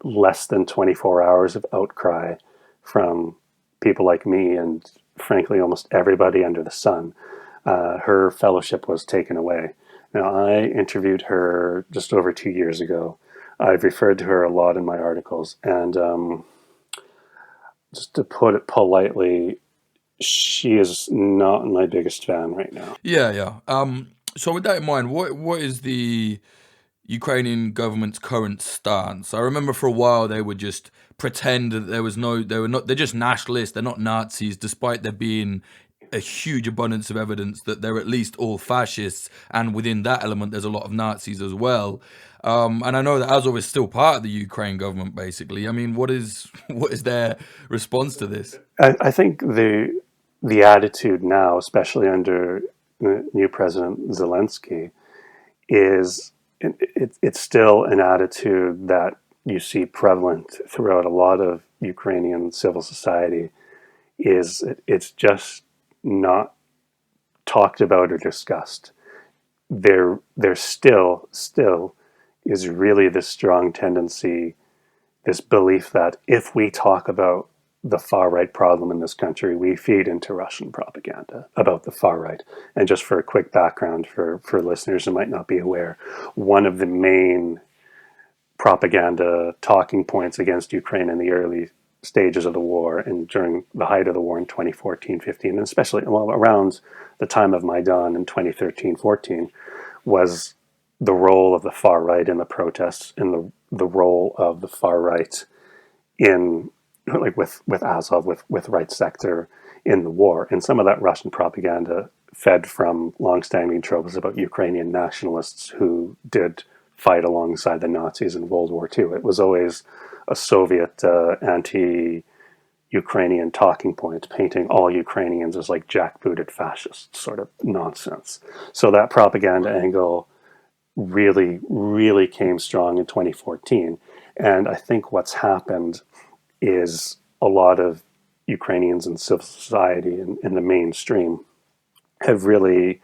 less than 24 hours of outcry from people like me and frankly almost everybody under the sun, her fellowship was taken away. Now, I interviewed her just over 2 years ago. I've referred to her a lot in my articles, and just to put it politely, she is not my biggest fan right now. Yeah. So with that in mind, what is the Ukrainian government's current stance. I remember for a while they would just pretend that they're just nationalists, they're not Nazis, despite there being a huge abundance of evidence that they're at least all fascists, and within that element there's a lot of Nazis as well. And I know that Azov is still part of the Ukraine government, basically. I mean, what is their response to this? I think the attitude now, especially under the new President Zelensky, is it's still an attitude that you see prevalent throughout a lot of Ukrainian civil society. It's just not talked about or discussed. There still is really this strong tendency, this belief that if we talk about the far right problem in this country, we feed into Russian propaganda about the far right. And just for a quick background for listeners who might not be aware, one of the main propaganda talking points against Ukraine in the early stages of the war and during the height of the war in 2014-15, and especially around the time of Maidan in 2013-14, was the role of the far right in the protests and the role of the far right in, like, with Azov, with right sector in the war. And some of that Russian propaganda fed from longstanding tropes about Ukrainian nationalists who did fight alongside the Nazis in World War II. It was always a Soviet anti-Ukrainian talking point, painting all Ukrainians as like jackbooted fascists, sort of nonsense. So that propaganda angle really came strong in 2014. And I think what's happened is a lot of Ukrainians in civil society and in the mainstream have really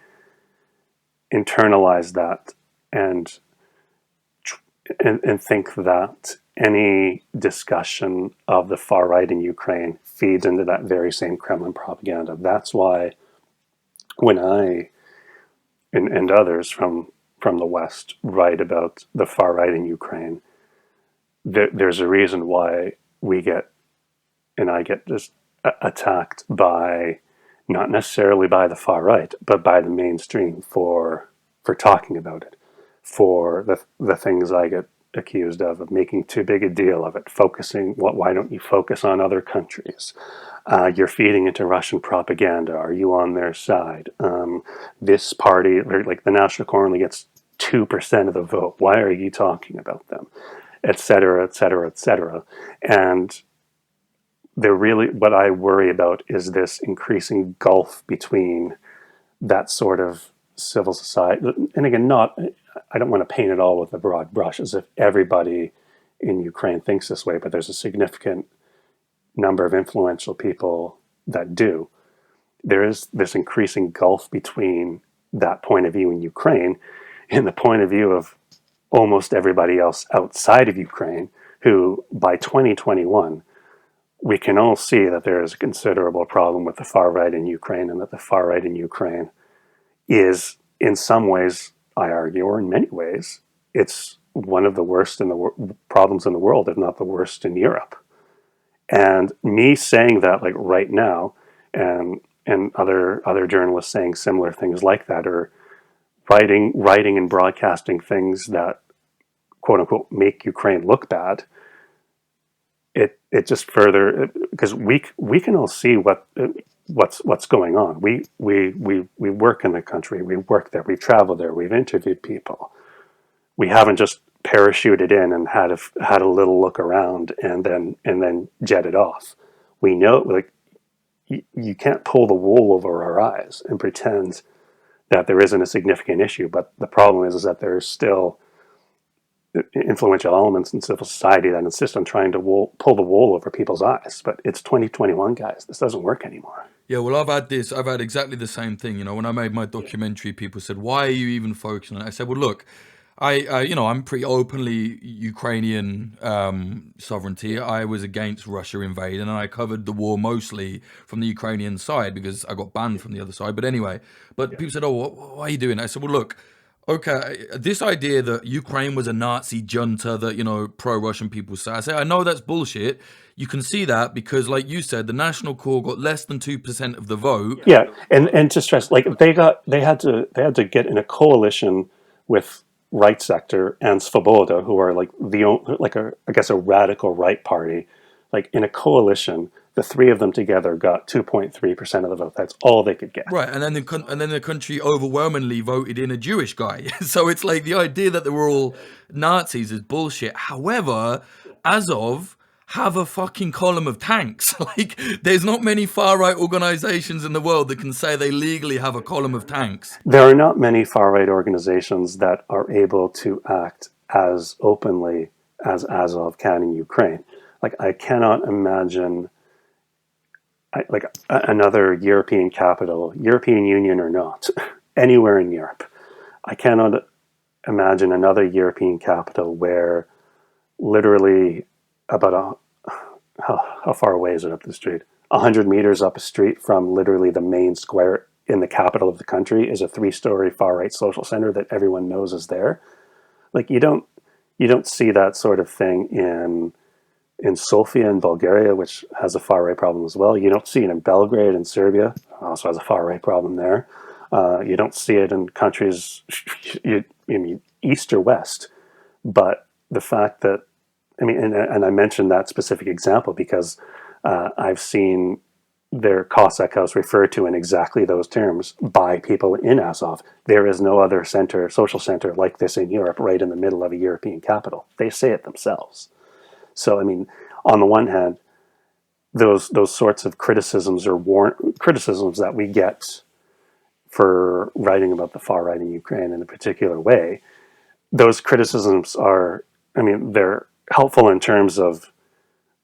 internalized that and think that any discussion of the far right in Ukraine feeds into that very same Kremlin propaganda. That's why when I and others from the West write about the far right in Ukraine, there's a reason why I get just attacked by, not necessarily by the far right, but by the mainstream for talking about it, for the things I get accused of making too big a deal of it, focusing, why don't you focus on other countries? You're feeding into Russian propaganda. Are you on their side? This party, like the National Core, only gets 2% of the vote. Why are you talking about them? Et cetera, et cetera, et cetera. And what I worry about is this increasing gulf between that sort of civil society. And again, I don't want to paint it all with a broad brush as if everybody in Ukraine thinks this way, but there's a significant number of influential people that do. There is this increasing gulf between that point of view in Ukraine and the point of view of almost everybody else outside of Ukraine, who by 2021, we can all see that there is a considerable problem with the far right in Ukraine, and that the far right in Ukraine is, in some ways, I argue, or in many ways, it's one of the worst problems in the world, if not the worst in Europe. And me saying that, like, right now, and other journalists saying similar things like that, or writing and broadcasting things that, quote unquote, make Ukraine look bad, it just further, because we can all see what's going on. We work in the country, we work there, we've traveled there, we've interviewed people. We haven't just parachuted in and had a little look around and then jetted off. We know, like, you can't pull the wool over our eyes and pretend that there isn't a significant issue. But the problem is that there's still influential elements in civil society that insist on trying to pull the wool over people's eyes. But it's 2021, guys. This doesn't work anymore. Yeah, well, I've had exactly the same thing. You know, when I made my documentary, people said, "Why are you even focusing on it?" I said, "Well, look, I'm pretty openly Ukrainian sovereignty. I was against Russia invading, and I covered the war mostly from the Ukrainian side because I got banned from the other side. But anyway, people said, "Oh, why are you doing that?" I said, "Well, look, okay, this idea that Ukraine was a Nazi junta that pro-Russian people say, I say, I know that's bullshit. You can see that because, like you said, the National Core got less than 2% of the vote." Yeah, and to stress, like, they had to get in a coalition with right sector and Svoboda, who are like I guess a radical right party, like in a coalition, the three of them together got 2.3% of the vote. That's all they could get. Right, and then the country overwhelmingly voted in a Jewish guy. So it's like the idea that they were all Nazis is bullshit. However, Azov have a fucking column of tanks. Like, there's not many far right organizations in the world that can say they legally have a column of tanks. There are not many far right organizations that are able to act as openly as Azov can in Ukraine. Like, I cannot imagine another European capital, European Union or not, anywhere in Europe. I cannot imagine another European capital where literally how far away is it up the street? 100 meters up a street from literally the main square in the capital of the country is a 3-story far right social center that everyone knows is there. Like, you don't see that sort of thing in Sofia in Bulgaria, which has a far right problem as well. You don't see it in Belgrade in Serbia, also has a far right problem there. You don't see it in countries in east or west. But the fact that, and I mentioned that specific example because I've seen their Cossack House referred to in exactly those terms by people in Azov. There is no other social center like this in Europe, right in the middle of a European capital. They say it themselves. So, on the one hand, those sorts of criticisms criticisms that we get for writing about the far right in Ukraine in a particular way, those criticisms are, they're helpful in terms of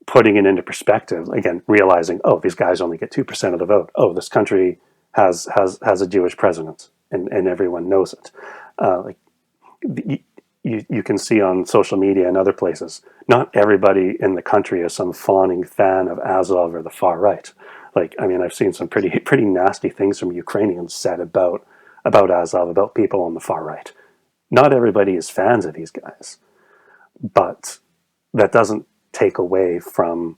putting it into perspective. Again, realizing, oh, these guys only get 2% of the vote. Oh, this country has a Jewish president, and everyone knows it. You can see on social media and other places, not everybody in the country is some fawning fan of Azov or the far right. I've seen some pretty nasty things from Ukrainians said about Azov, about people on the far right. Not everybody is fans of these guys, but that doesn't take away from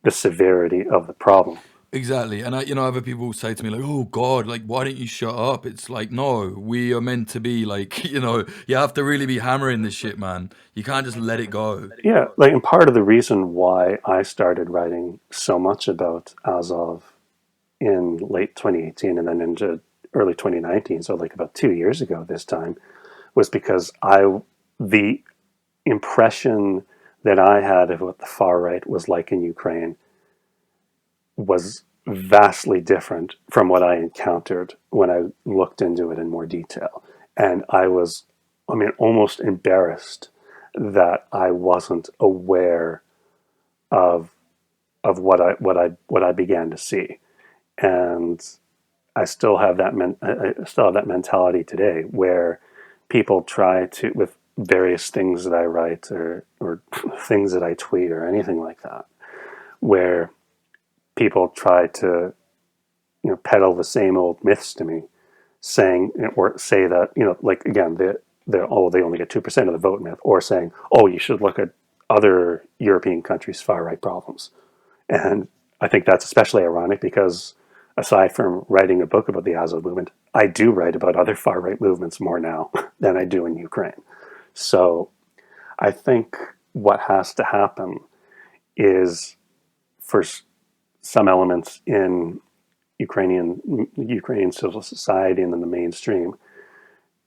the severity of the problem. Exactly. And other people say to me like, oh God, like, why don't you shut up? It's like, no, we are meant to be like, you have to really be hammering this shit, man. You can't just let it go. Yeah. And part of the reason why I started writing so much about Azov in late 2018 and then into early 2019, so like about 2 years ago this time, was because the impression that I had of what the far right was like in Ukraine was vastly different from what I encountered when I looked into it in more detail. And I was, almost embarrassed that I wasn't aware of what I began to see. And I still have that mentality today, where people try to, with various things that I write or things that I tweet or anything like that, where people try to peddle the same old myths to me, saying or say that like again they only get 2% of the vote myth, or saying, oh, you should look at other European countries' far right problems. And I think that's especially ironic because aside from writing a book about the Azov movement, I do write about other far right movements more now than I do in Ukraine. So I think what has to happen is for some elements in Ukrainian civil society and in the mainstream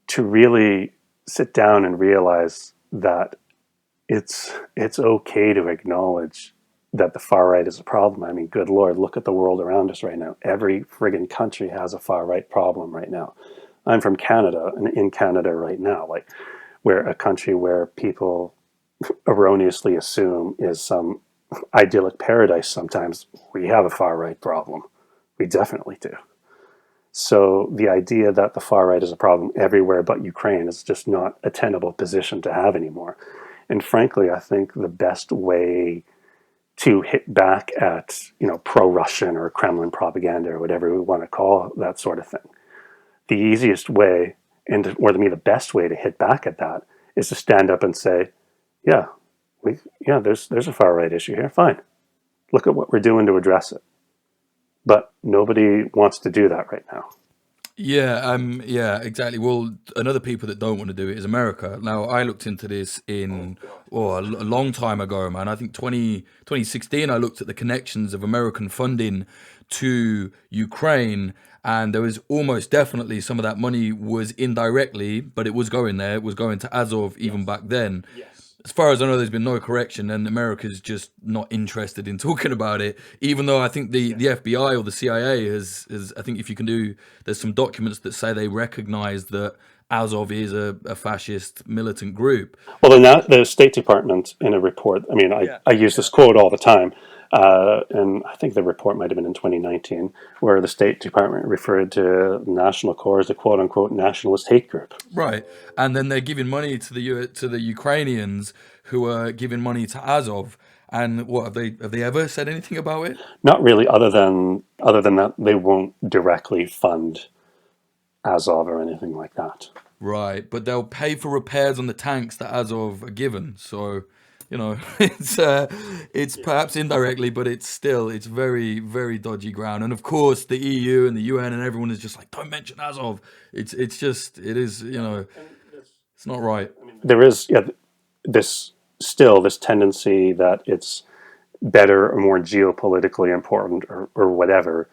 to really sit down and realize that it's okay to acknowledge that the far right is a problem. Good Lord, look at the world around us right now. Every friggin' country has a far right problem right now. I'm from Canada, and in Canada right now, where a country where people erroneously assume is some idyllic paradise sometimes, we have a far right problem. We definitely do. So the idea that the far right is a problem everywhere but Ukraine is just not a tenable position to have anymore. And frankly, I think the best way to hit back at, pro-Russian or Kremlin propaganda or whatever we want to call that sort of thing, the easiest way, or to me the best way to hit back at that, is to stand up and say, there's a far right issue here. Fine. Look at what we're doing to address it. But nobody wants to do that right now. Yeah, exactly. Well, another people that don't want to do it is America. Now, I looked into this in a long time ago, man. I think 2016. I looked at the connections of American funding to Ukraine, and there was almost definitely some of that money was indirectly, but it was going there. It was going to Azov even back then. As far as I know, there's been no correction, and America's just not interested in talking about it. Even though I think the FBI or the CIA has, I think if you can do, there's some documents that say they recognize that Azov is a fascist militant group. Well, the State Department in a report, I mean, I use this quote all the time, and I think the report might have been in 2019, where the State Department referred to National Corps as a quote unquote nationalist hate group. Right, and then they're giving money to to the Ukrainians who are giving money to Azov. And what have they ever said anything about it? Not really, other than that, they won't directly fund Azov or anything like that. Right, but they'll pay for repairs on the tanks that Azov are given. So, it's perhaps indirectly, but it's very very dodgy ground. And of course, the EU and the UN and everyone is just like, don't mention Azov. It's just it is it's not right. There is this tendency that it's better or more geopolitically important or whatever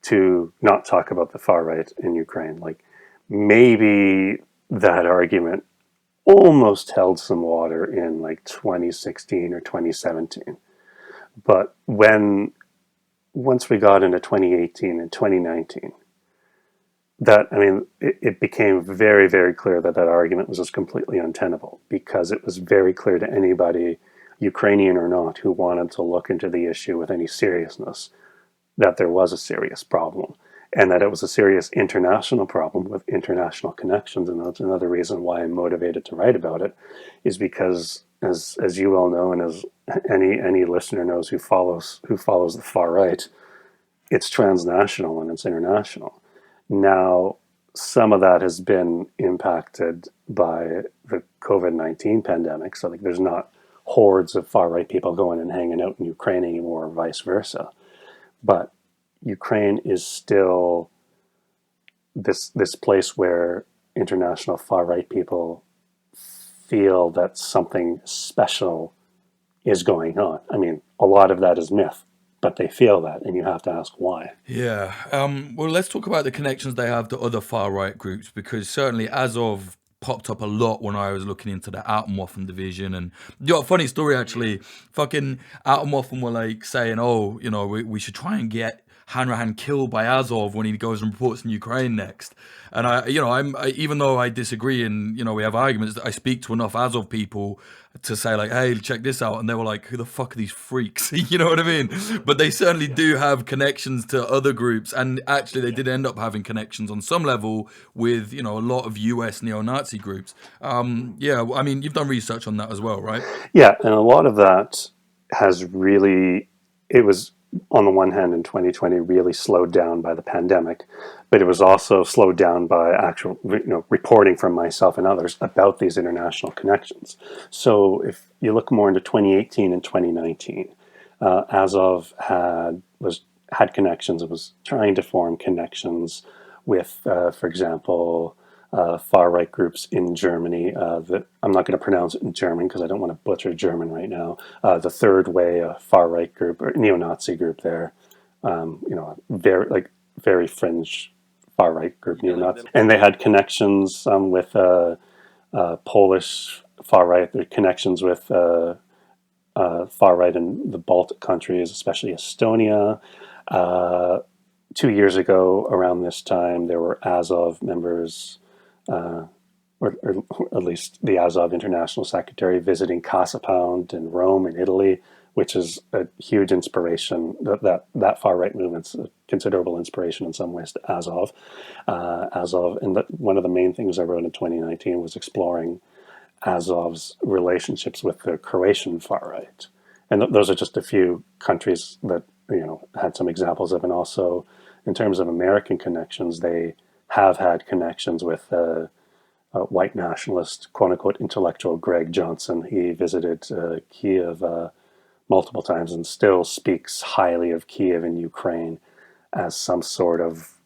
to not talk about the far right in Ukraine. Like maybe that argument almost held some water in like 2016 or 2017. But once we got into 2018 and 2019, it became very, very clear that that argument was just completely untenable because it was very clear to anybody, Ukrainian or not, who wanted to look into the issue with any seriousness that there was a serious problem and that it was a serious international problem with international connections. And that's another reason why I'm motivated to write about it, is because as you well know, and as any listener knows who follows the far right, it's transnational and it's international. Now, some of that has been impacted by the COVID-19 pandemic. So like there's not hordes of far right people going and hanging out in Ukraine anymore, or vice versa. But Ukraine is still this place where international far right people feel that something special is going on. I mean, a lot of that is myth, but they feel that, and you have to ask why. Yeah. Well, let's talk about the connections they have to other far right groups because certainly Azov popped up a lot when I was looking into the Atomwaffen division. And funny story actually, fucking Atomwaffen were like saying, oh, we should try and get Hanrahan killed by Azov when he goes and reports in Ukraine next. And even though I disagree and we have arguments, I speak to enough Azov people to say like, hey, check this out, and they were like, who the fuck are these freaks? You know what I mean? But they certainly do have connections to other groups, and actually they did end up having connections on some level with a lot of US neo-Nazi groups. Yeah, I mean, you've done research on that as well, right? Yeah, and a lot of that has really, it was on the one hand in 2020 really slowed down by the pandemic, but it was also slowed down by actual reporting from myself and others about these international connections. So if you look more into 2018 and 2019, Azov had connections. It was trying to form connections with, for example, far right groups in Germany. That I'm not going to pronounce it in German because I don't want to butcher German right now. The Third Way, a far right group or neo-Nazi group there. Very fringe far right group, neo-Nazi, and they had connections with Polish far right. Their connections with far right in the Baltic countries, especially Estonia. 2 years ago, around this time, there were Azov members, or at least the Azov International Secretary, visiting Casa Pound in Rome in Italy, which is a huge inspiration. That far right movement's a considerable inspiration in some ways to Azov. And one of the main things I wrote in 2019 was exploring Azov's relationships with the Croatian far right. And those are just a few countries that had some examples of. And also, in terms of American connections, they have had connections with white nationalist, quote unquote, intellectual Greg Johnson. He visited Kiev multiple times and still speaks highly of Kiev in Ukraine as some sort of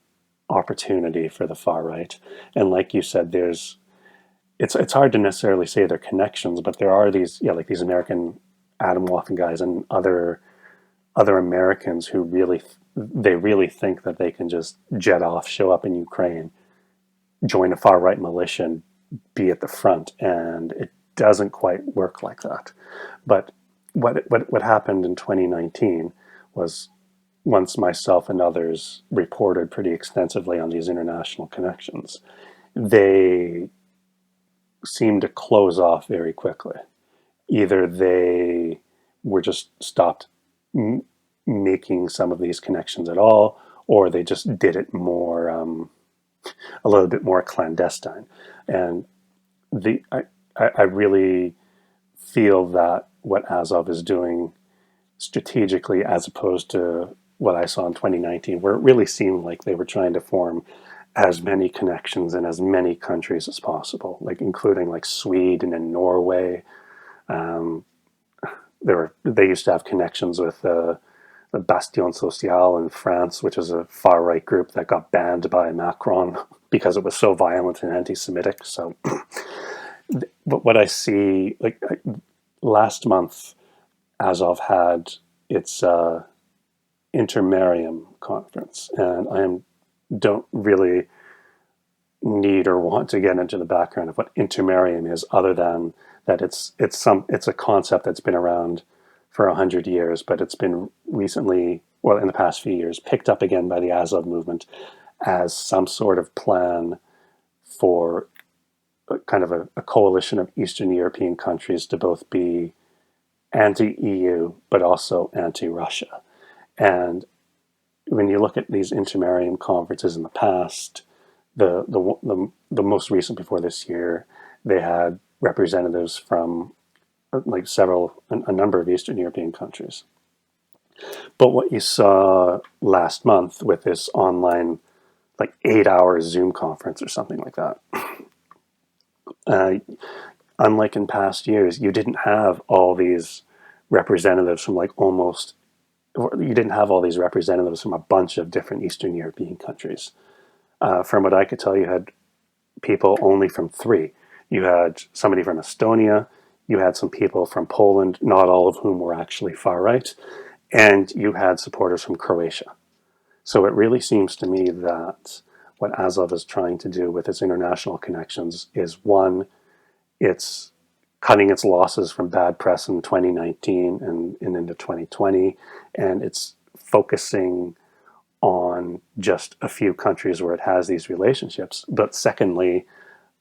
opportunity for the far right. And like you said, it's hard to necessarily say they're connections, but there are these, like these American Adam Waffen guys and other Americans who really think that they can just jet off, show up in Ukraine, join a far right militia, and be at the front, and it doesn't quite work like that. But what happened in 2019 was, once myself and others reported pretty extensively on these international connections, they seemed to close off very quickly. Either they were just stopped making some of these connections at all, or they just did it more, a little bit more clandestine. And I really feel that what Azov is doing strategically, as opposed to what I saw in 2019, where it really seemed like they were trying to form as many connections in as many countries as possible, like including like Sweden and Norway. They used to have connections with the Bastion Social in France, which is a far right group that got banned by Macron because it was so violent and anti-Semitic. So, but what I see, like last month, Azov had its intermarium conference, and don't really need or want to get into the background of what intermarium is, other than that it's a concept that's been around for 100 years, but it's been recently, well, in the past few years, picked up again by the Azov movement as some sort of plan for kind of a coalition of Eastern European countries to both be anti-EU but also anti-Russia. And when you look at these intermarium conferences in the past, the most recent before this year, they had representatives from like a number of Eastern European countries. But what you saw last month with this online, like 8-hour Zoom conference or something like that, unlike in past years, you didn't have all these representatives from you didn't have all these representatives from a bunch of different Eastern European countries. From what I could tell, you had people only from 3. You had somebody from Estonia, you had some people from Poland, not all of whom were actually far right, and you had supporters from Croatia. So it really seems to me that what Azov is trying to do with its international connections is, one, it's cutting its losses from bad press in 2019 and into 2020, and it's focusing on just a few countries where it has these relationships. But secondly,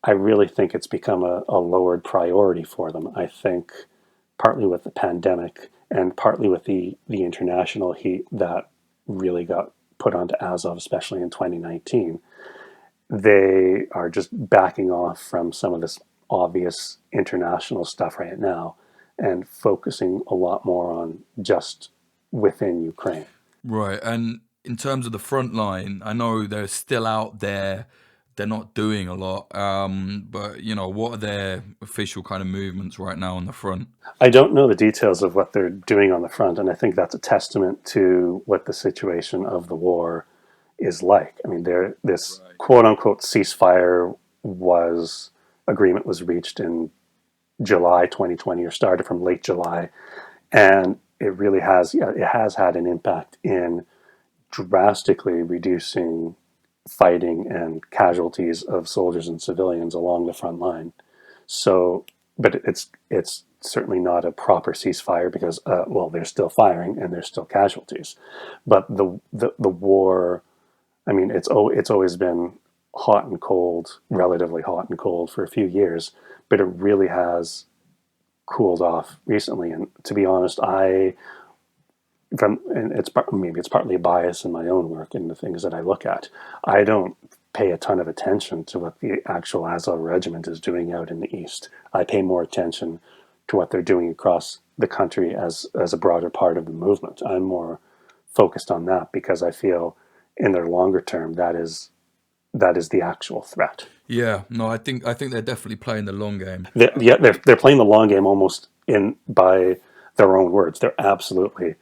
I really think it's become a lowered priority for them. I think partly with the pandemic and partly with the international heat that really got put onto Azov, especially in 2019, they are just backing off from some of this obvious international stuff right now and focusing a lot more on just within Ukraine. Right. And in terms of the front line, I know they're still out there. They're not doing a lot. But, what are their official kind of movements right now on the front? I don't know the details of what they're doing on the front, and I think that's a testament to what the situation of the war is like. I mean, this quote-unquote ceasefire agreement was reached in July 2020, or started from late July, and it really has had an impact in drastically reducing fighting and casualties of soldiers and civilians along the front line. So, but it's certainly not a proper ceasefire because, there's still firing and there's still casualties. But the war, I mean, it's always been hot and cold, relatively hot and cold for a few years, but it really has cooled off recently. And to be honest, maybe it's partly a bias in my own work and the things that I look at. I don't pay a ton of attention to what the actual Azov regiment is doing out in the east. I pay more attention to what they're doing across the country as a broader part of the movement. I'm more focused on that because I feel in their longer term that is the actual threat. Yeah, no, I think they're definitely playing the long game. They're playing the long game almost by their own words. They're absolutely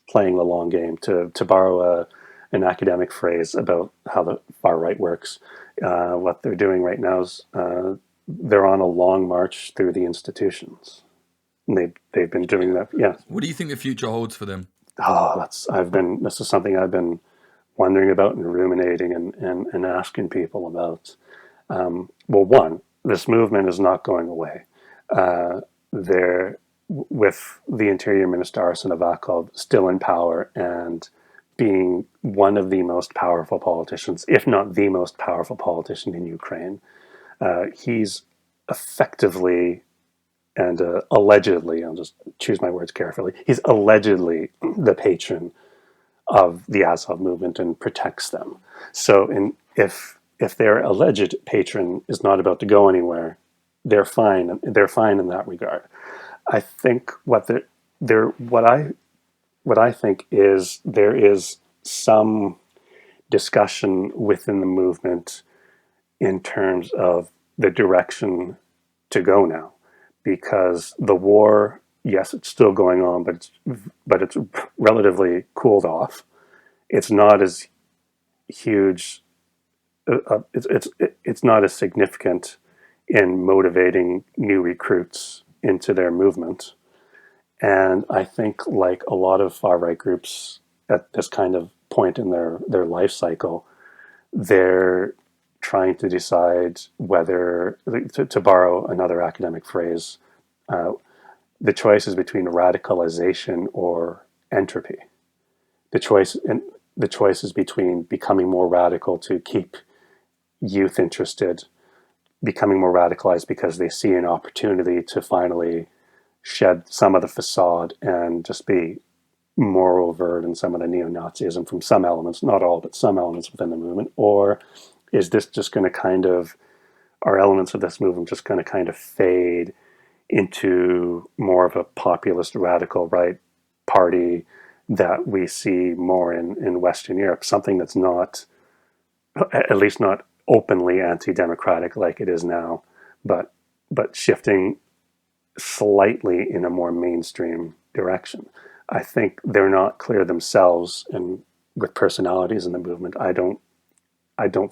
playing the long game. To borrow an academic phrase about how the far right works. What they're doing right now is they're on a long march through the institutions. And they've been doing that. Yeah. What do you think the future holds for them? This is something I've been wondering about and ruminating and asking people about. Well, one, this movement is not going away. There, with the Interior Minister Azov Battalion still in power and being one of the most powerful politicians, if not the most powerful politician in Ukraine, he's effectively and allegedly, I'll just choose my words carefully, he's allegedly the patron of the Azov movement and protects them. So if their alleged patron is not about to go anywhere, they're fine. They're fine in that regard. I think what I think is there is some discussion within the movement in terms of the direction to go now, because the war, yes, it's still going on, but it's relatively cooled off. It's not as huge. It's not as significant in motivating new recruits into their movement. And I think, like a lot of far right groups at this kind of point in their life cycle, they're trying to decide whether, to borrow another academic phrase, the choice is between radicalization or entropy. The choice is between becoming more radical to keep youth interested, becoming more radicalized because they see an opportunity to finally shed some of the facade and just be more overt in some of the neo-Nazism from some elements, not all, but some elements within the movement? Or is this just going to are elements of this movement just going to kind of fade into more of a populist radical right party that we see more in Western Europe, something that's not, at least not openly anti-democratic like it is now, but shifting slightly in a more mainstream direction. I think they're not clear themselves, and with personalities in the movement, I don't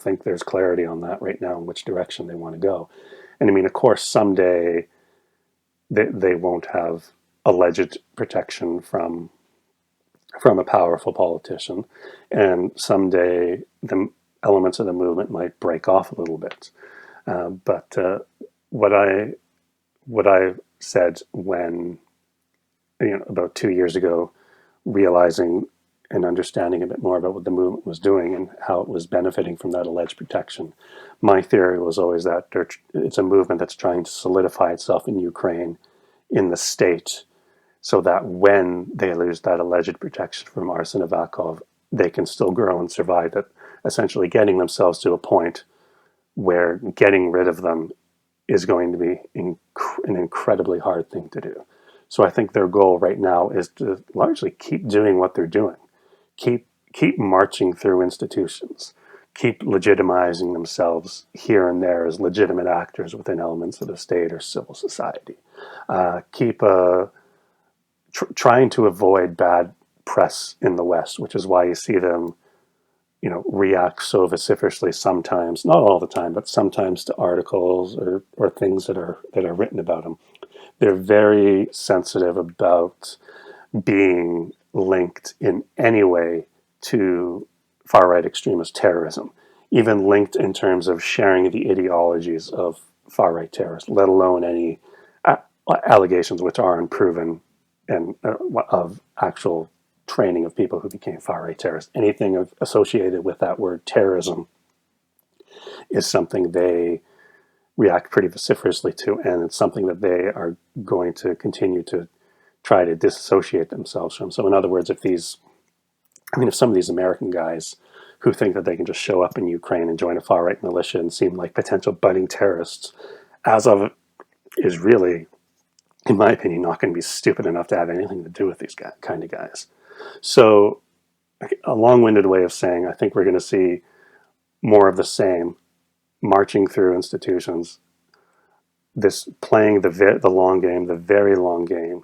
think there's clarity on that right now in which direction they want to go. And I mean, of course, someday they won't have alleged protection from a powerful politician, and someday the elements of the movement might break off a little bit. But what I said when, about 2 years ago, realizing and understanding a bit more about what the movement was doing and how it was benefiting from that alleged protection, my theory was always that it's a movement that's trying to solidify itself in Ukraine, in the state, so that when they lose that alleged protection from Azov Battalion, they can still grow and survive. That essentially getting themselves to a point where getting rid of them is going to be an incredibly hard thing to do. So I think their goal right now is to largely keep doing what they're doing, keep marching through institutions, keep legitimizing themselves here and there as legitimate actors within elements of the state or civil society, keep trying to avoid bad press in the West, which is why you see them, react so vociferously sometimes, not all the time, but sometimes to articles or things that are written about them. They're very sensitive about being linked in any way to far-right extremist terrorism, even linked in terms of sharing the ideologies of far-right terrorists, let alone any allegations which are unproven and of actual training of people who became far-right terrorists. Anything associated with that word terrorism is something they react pretty vociferously to, and it's something that they are going to continue to try to disassociate themselves from. So in other words, if some of these American guys who think that they can just show up in Ukraine and join a far-right militia and seem like potential budding terrorists, Azov is really, in my opinion, not going to be stupid enough to have anything to do with these kind of guys. So a long-winded way of saying, I think we're going to see more of the same, marching through institutions, this playing the long game, the very long game,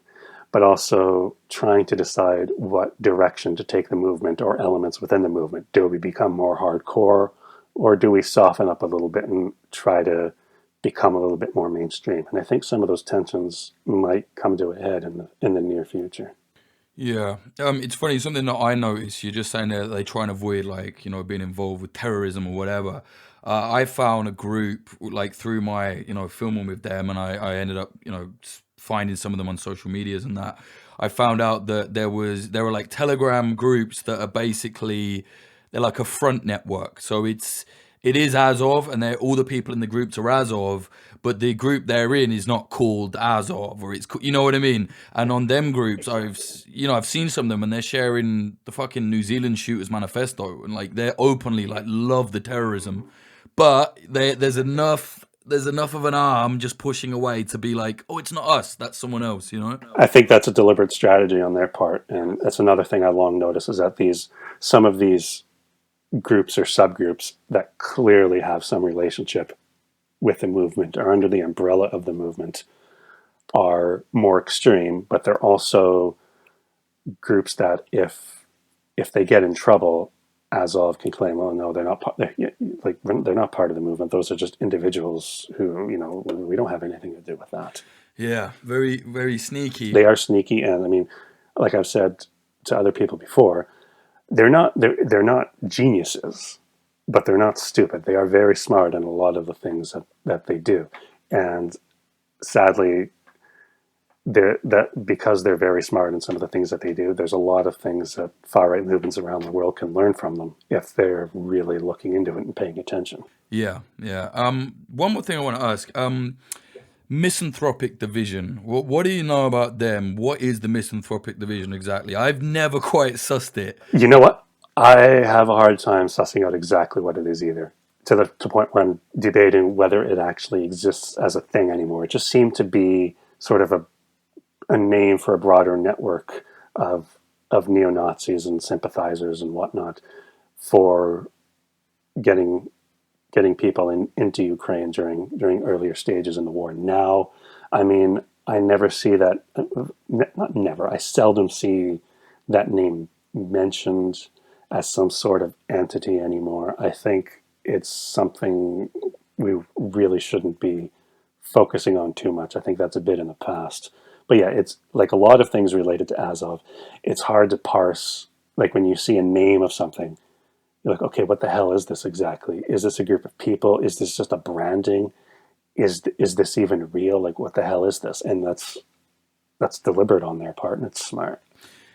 but also trying to decide what direction to take the movement or elements within the movement. Do we become more hardcore, or do we soften up a little bit and try to become a little bit more mainstream? And I think some of those tensions might come to a head in the near future. Yeah, it's funny. Something that I noticed. You're just saying that they try and avoid, like, being involved with terrorism or whatever. I found a group like through my filming with them, and I ended up finding some of them on social medias and that. I found out that there were like Telegram groups that are basically, they're like a front network. So it is Azov, and all the people in the groups are Azov, but the group they're in is not called Azov, or you know what I mean. And on them groups, I've seen some of them, and they're sharing the fucking New Zealand Shooters Manifesto, and like they're openly like love the terrorism, but there's enough of an arm just pushing away to be like, oh, it's not us, that's someone else, I think that's a deliberate strategy on their part, and that's another thing I long noticed, is that some of these groups or subgroups that clearly have some relationship with the movement or under the umbrella of the movement are more extreme, but they're also groups that if they get in trouble, Azov can claim, "Oh no, they're not they're not part of the movement. Those are just individuals who we don't have anything to do with that." Yeah, very, very sneaky. They are sneaky, and I mean, like I've said to other people before, they're not geniuses, but they're not stupid. They are very smart in a lot of the things that they do, and sadly, because they're very smart in some of the things that they do, there's a lot of things that far right movements around the world can learn from them if they're really looking into it and paying attention. Yeah, yeah. One more thing I want to ask. Misanthropic Division. What do you know about them? What is the Misanthropic Division exactly? I've never quite sussed it. You know what? I have a hard time sussing out exactly what it is either. To the point where I'm debating whether it actually exists as a thing anymore. It just seemed to be sort of a name for a broader network of neo-Nazis and sympathizers and whatnot for getting people into Ukraine during earlier stages in the war. Now, I mean, I never see that. Not never. I seldom see that name mentioned as some sort of entity anymore. I think it's something we really shouldn't be focusing on too much. I think that's a bit in the past. But yeah, it's like a lot of things related to Azov. It's hard to parse. Like when you see a name of something, you're like, okay, what the hell is this exactly? Is this a group of people? Is this just a branding? Is this even real? Like, what the hell is this? And that's deliberate on their part, and it's smart.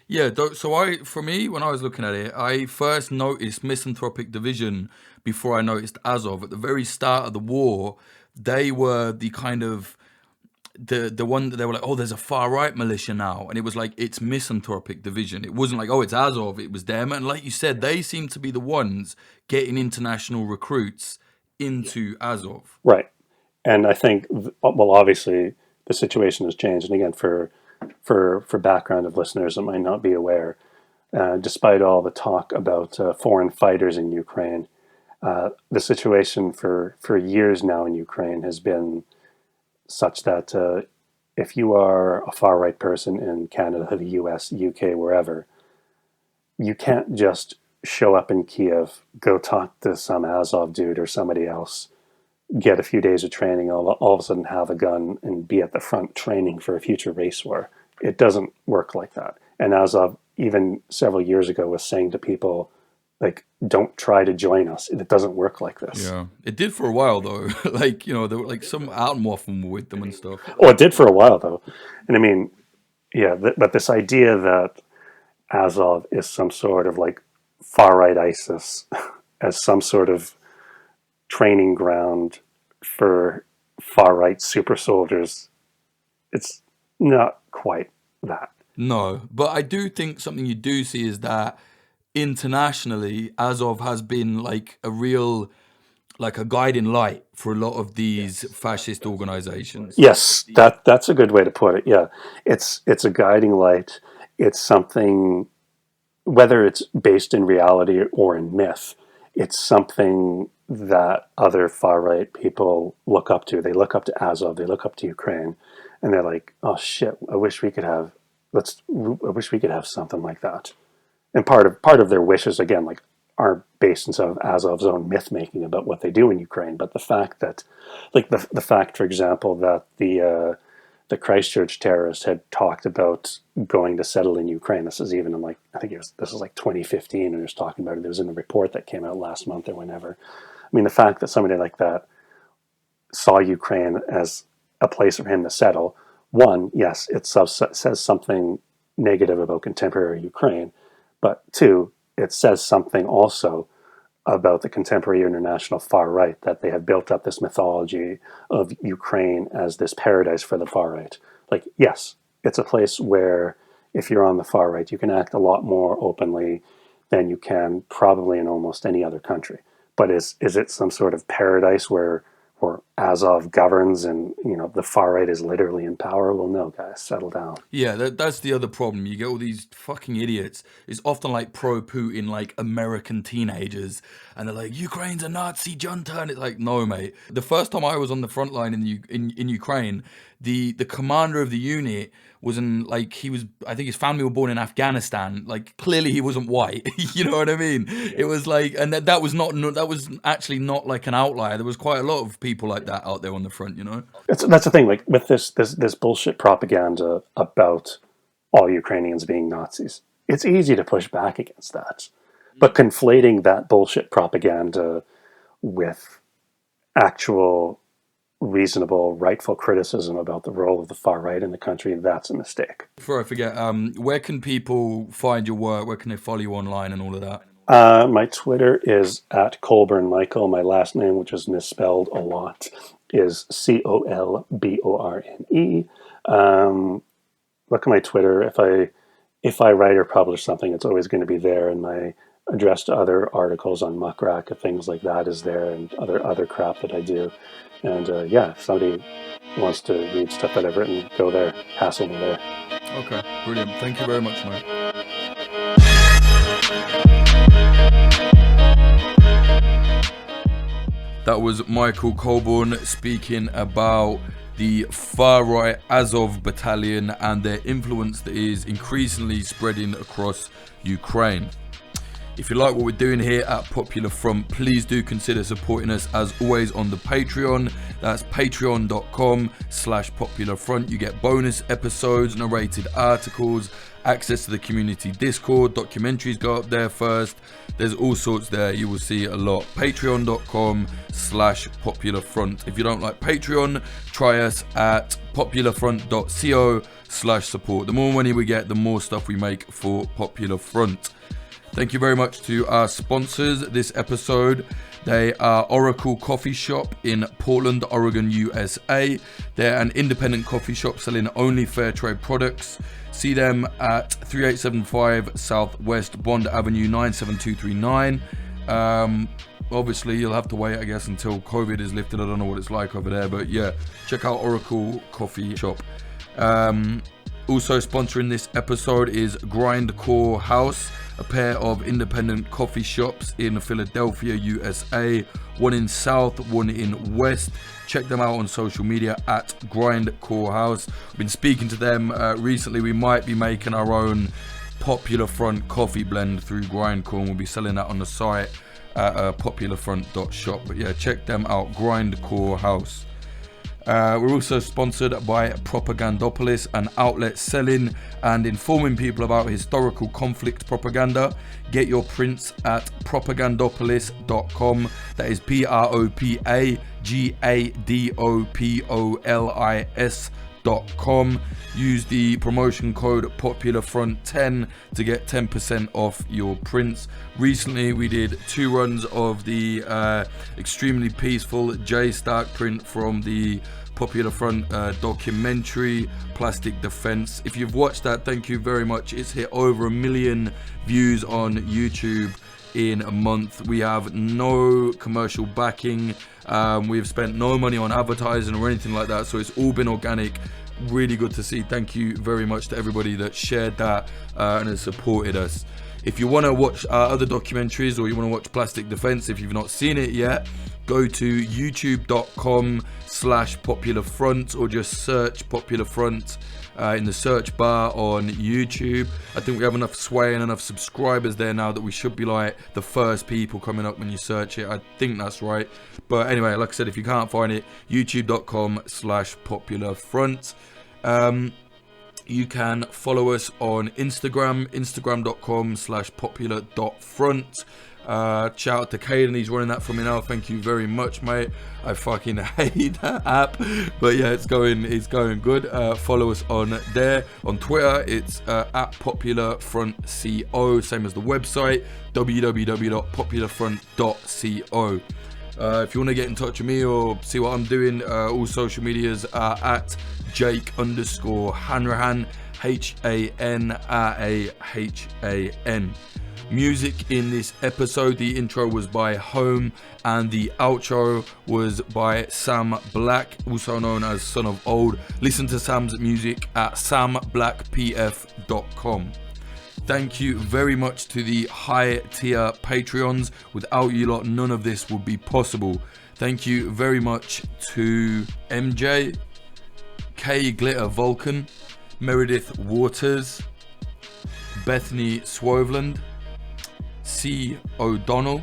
Yeah, so for me, when I was looking at it, I first noticed Misanthropic Division before I noticed Azov. At the very start of the war, they were the kind of the one that they were like, oh, there's a far right militia now, and it was like, it's Misanthropic Division. It wasn't like, oh, it's Azov. It was them, and like you said, they seem to be the ones getting international recruits into Azov. Right, and I think, well, obviously the situation has changed, and again, for background of listeners that might not be aware, despite all the talk about foreign fighters in Ukraine, the situation for years now in Ukraine has been such that if you are a far right person in Canada, the US, UK, wherever, you can't just show up in Kiev, go talk to some Azov dude or somebody else, get a few days of training, all of a sudden have a gun and be at the front training for a future race war. It doesn't work like that. And Azov, even several years ago, was saying to people, like, don't try to join us. It doesn't work like this. Yeah, it did for a while though. Like, there were like some Altenwaffen were with them and stuff. Oh, it did for a while though. And I mean, yeah, but this idea that Azov is some sort of like far right ISIS as some sort of training ground for far right super soldiers, it's not quite that. No, but I do think something you do see is that internationally, Azov has been like a real, like a guiding light for a lot of these fascist organizations. Yes, that's a good way to put it. Yeah, it's a guiding light. It's something, whether it's based in reality or in myth, it's something that other far right people look up to. They look up to Azov. They look up to Ukraine, and they're like, "Oh shit! I wish we could have I wish we could have something like that. And part of their wishes, again, like, aren't based in some of Azov's own myth making about what they do in Ukraine, but the fact that, like, the fact, for example, that the Christchurch terrorists had talked about going to settle in Ukraine. This is even in, like, this is like 2015, and it was talking about it. It was in the report that came out last month or whenever. I mean, the fact that somebody like that saw Ukraine as a place for him to settle, one, yes, it says something negative about contemporary Ukraine, but two, it says something also about the contemporary international far right, that they have built up this mythology of Ukraine as this paradise for the far right. Like, yes, it's a place where if you're on the far right, you can act a lot more openly than you can probably in almost any other country. But is it some sort of paradise where Azov governs and, the far right is literally in power? Well, no, guys, settle down. Yeah, that's the other problem. You get all these fucking idiots. It's often like pro-Putin, like American teenagers, and they're like, Ukraine's a Nazi junta, and it's like, no, mate. The first time I was on the front line in Ukraine, the commander of the unit wasn't like, I think his family were born in Afghanistan. Like, clearly he wasn't white. You know what I mean? It was like, and that was actually not like an outlier. There was quite a lot of people like that out there on the front, That's the thing, like, with this bullshit propaganda about all Ukrainians being Nazis. It's easy to push back against that. But conflating that bullshit propaganda with actual reasonable, rightful criticism about the role of the far right in the country, that's a mistake. Before I forget, where can people find your work? Where can they follow you online and all of that? My Twitter is at Colborne Michael. My last name, which is misspelled a lot, is Colborne. Look at my Twitter. If I write or publish something, it's always going to be there, and my address to other articles on Muckrack and things like that is there, and other crap that I do. And if somebody wants to read stuff that I've written, go there, hassle me there. Okay, brilliant. Thank you very much, mate. That was Michael Colborne speaking about the far-right Azov Battalion and their influence that is increasingly spreading across Ukraine. If you like what we're doing here at Popular Front, please do consider supporting us as always on the Patreon. That's patreon.com/popularfront. You get bonus episodes, narrated articles, access to the community Discord, documentaries go up there first. There's all sorts there. You will see a lot. Patreon.com/popularfront. If you don't like Patreon, try us at popularfront.co/support. The more money we get, the more stuff we make for Popular Front. Thank you very much to our sponsors this episode. They are Oracle Coffee Shop in Portland, Oregon, USA. They're an independent coffee shop selling only fair trade products. See them at 3875 Southwest Bond Avenue 97239. Obviously, you'll have to wait, I guess, until COVID is lifted. I don't know what it's like over there, but yeah, check out Oracle Coffee Shop. Also sponsoring this episode is Grindcore House, a pair of independent coffee shops in Philadelphia, USA. One in South, one in West. Check them out on social media at Grindcore House. I've been speaking to them recently. We might be making our own Popular Front coffee blend through Grindcore, and we'll be selling that on the site at popularfront.shop. But yeah, check them out, Grindcore House. We're also sponsored by Propagandopolis, an outlet selling and informing people about historical conflict propaganda. Get your prints at propagandopolis.com. That is PROPAGADOPOLIS.com. Use the promotion code POPULARFRONT10 to get 10% off your prints. Recently we did 2 runs of the extremely peaceful J Stark print from the Popular Front documentary, Plastic Defense. If you've watched that, thank you very much. It's hit over 1 million views on YouTube in a month. We have no commercial backing. We've spent no money on advertising or anything like that, so it's all been organic. Really good to see. Thank you very much to everybody that shared that and has supported us. If you want to watch other documentaries, or you want to watch Plastic Defense if you've not seen it yet, go to youtube.com/popularfront, or just search Popular Front in the search bar on YouTube. I think we have enough sway and enough subscribers there now that we should be like the first people coming up when you search it. I think that's right. But anyway, like I said, if you can't find it, youtube.com/popularfront. You can follow us on Instagram, instagram.com/popular.front. Shout out to Caden, he's running that for me now. Thank you very much, mate. I fucking hate that app, but yeah, it's going good. Follow us on there. On Twitter, it's at popularfrontco, same as the website, www.popularfront.co. If you want to get in touch with me or see what I'm doing, all social medias are at Jake_Hanrahan, HANRAHAN. Music in this episode, the intro was by Home and the outro was by Sam Black, also known as Son of Old. Listen to Sam's music at samblackpf.com. Thank you very much to the high tier Patreons. Without you lot, none of this would be possible. Thank you very much to MJ, K Glitter Vulcan, Meredith Waters, Bethany Swoveland, C O'Donnell,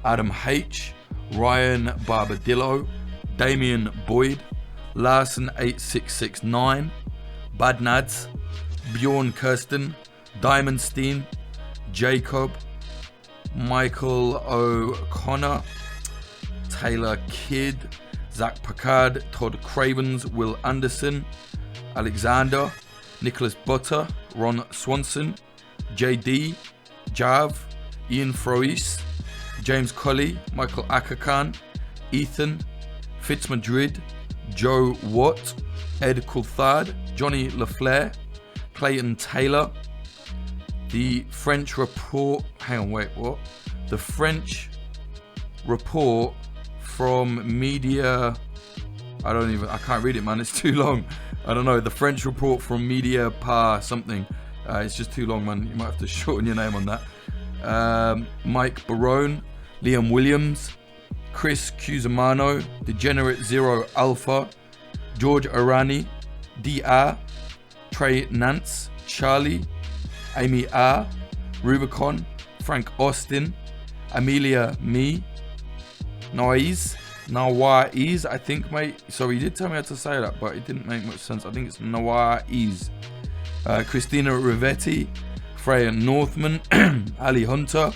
Adam H, Ryan Barbadillo, Damian Boyd, Larson 8669, Badnads, Bjorn Kirsten, Diamondstein, Jacob, Michael O'Connor, Taylor Kidd, Zach Packard, Todd Cravens, Will Anderson, Alexander, Nicholas Butter, Ron Swanson, JD, Jav, Ian Frois, James Colley, Michael Akakan, Ethan, Fitzmadrid, Joe Watt, Ed Coulthard, Johnny LaFleur, Clayton Taylor, the French report, the French report from media, I can't read it, man, it's too long. I don't know, the French report from media par something. It's just too long, man, you might have to shorten your name on that. Mike Barone, Liam Williams, Chris Cusimano, Degenerate Zero Alpha, George Arani, DR, Trey Nance, Charlie, Amy R, Rubicon, Frank Austin, Amelia Me, Nawaiz, I think, mate. So he did tell me how to say that, but it didn't make much sense. I think it's Nawaiz. Christina Rivetti, Freya Northman, Ali Hunter,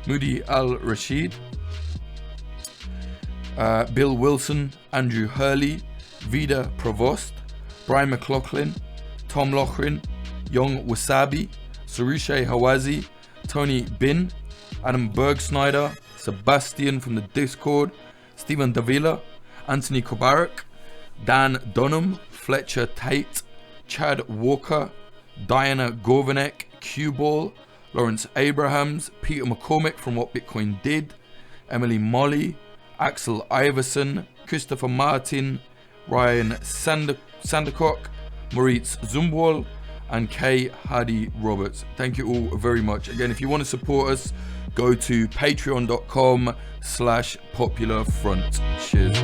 Moody Al Rashid, Bill Wilson, Andrew Hurley, Vida Provost, Brian McLaughlin, Tom Lochrin, Young Wasabi, Sarushe Hawazi, Tony Bin, Adam Bergsnyder, Sebastian from the Discord, Stephen Davila, Anthony Kobarak, Dan Dunham, Fletcher Tate, Chad Walker, Diana Gorvanek, Q-Ball, Lawrence Abrahams, Peter McCormick from What Bitcoin Did, Emily Molly, Axel Iverson, Christopher Martin, Ryan Sandercock, Moritz Zumbwal, and Kay Hardy Roberts. Thank you all very much. Again, if you want to support us, go to patreon.com/popularfront. Cheers.